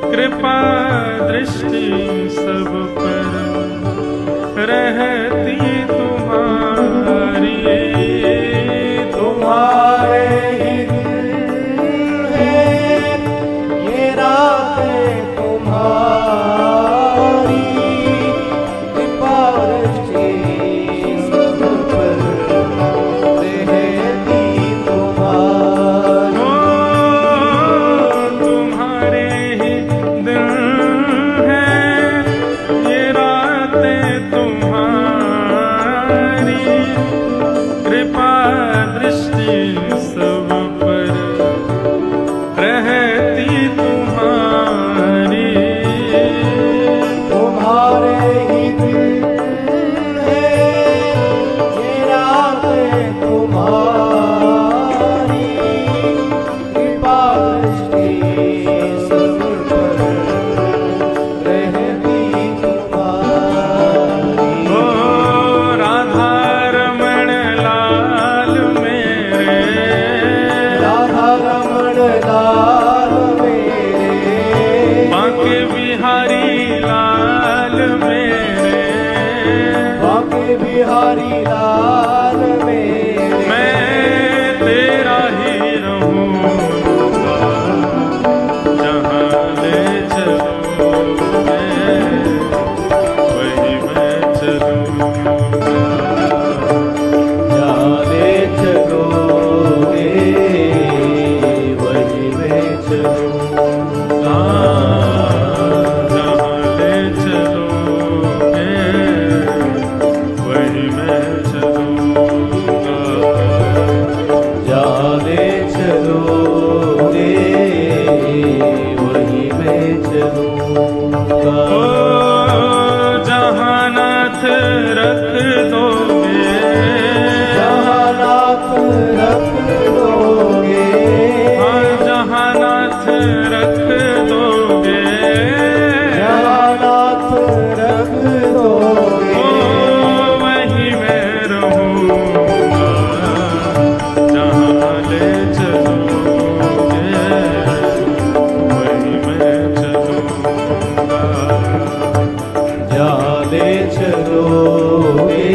कृपा दृष्टि सब पर रहती तुम्हारी। तुम्हारे ही दिल हैं ये रातें तुम्हारी, कृपा दृष्टि सब पर रहती तुम्हारी। ओ तुम्हारे ही दिल हैं ये रातें तुम्हारी, कृपा दृष्टि सब पर रहती तुम्हारी। तुम्हारे ही दिल हैं ये रातें तुम्हारी, कृपा दृष्टि सब पर रहती तुम्हारी। ओ राधा रमण लाल मेरे, राधा रमण लाल मेरे, बांके बिहारी लाल मेरे, बांके बिहारी लाल मेरे, मैं तेरा ही रहूँगा जहाँ ले चलोगे वहीं मैं चलूँगा। जाने चलोगे वहीं मैं चलूँगा। जहाँ ले चलोगे वहीं मैं चलूँगा। जाने चलोगे वहीं मैं चलूँगा। ओ जहाँ नाथ रख दोगे, जहाँ नाथ रख दोगे, हाँ जहाँ नाथ रख दोगे, जहाँ नाथ रख दोगे, ओ वहीं मैं रहूँगा जहाँ ले चलोगे वहीं मैं चलूँगा। जहाँ ले चलोगे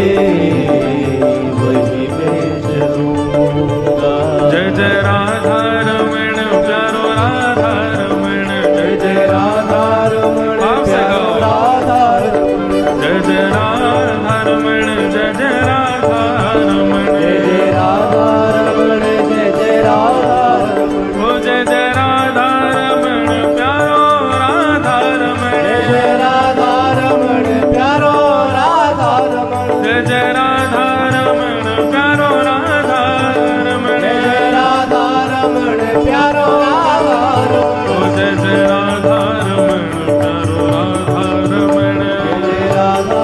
वहीं मैं चलूँगा। जय जय राधा रमण प्यारो राधा रमण, जय जय राधा रमण आप से प्यारो गाओ। राधा रमण, जय जय राधा रमण, जय जय राधा रमण, जय जय राधा रमण, जय जय राधा रमण, ओ जय जय राधा रमण प्यारो राधा रमण, जय जय राधा रमण प्यारो राधा रमण, जय जय राधा रमण प्यारो राधा रमण, जय जय राधा रमण प्यारो राधा रमण, ओ जय जय राधा रमण प्यारो राधा रमण, जय जय राधा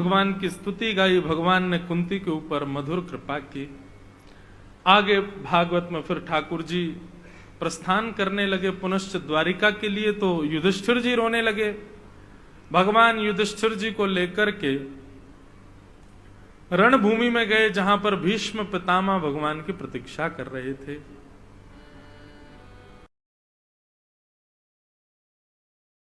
भगवान की स्तुति गाई, भगवान ने कुंती के ऊपर मधुर कृपा की। आगे भागवत में फिर ठाकुर जी प्रस्थान करने लगे पुनश्च द्वारिका के लिए, तो युधिष्ठिर जी रोने लगे। भगवान युधिष्ठिर जी को लेकर के रणभूमि में गए, जहां पर भीष्म पितामह भगवान की प्रतीक्षा कर रहे थे।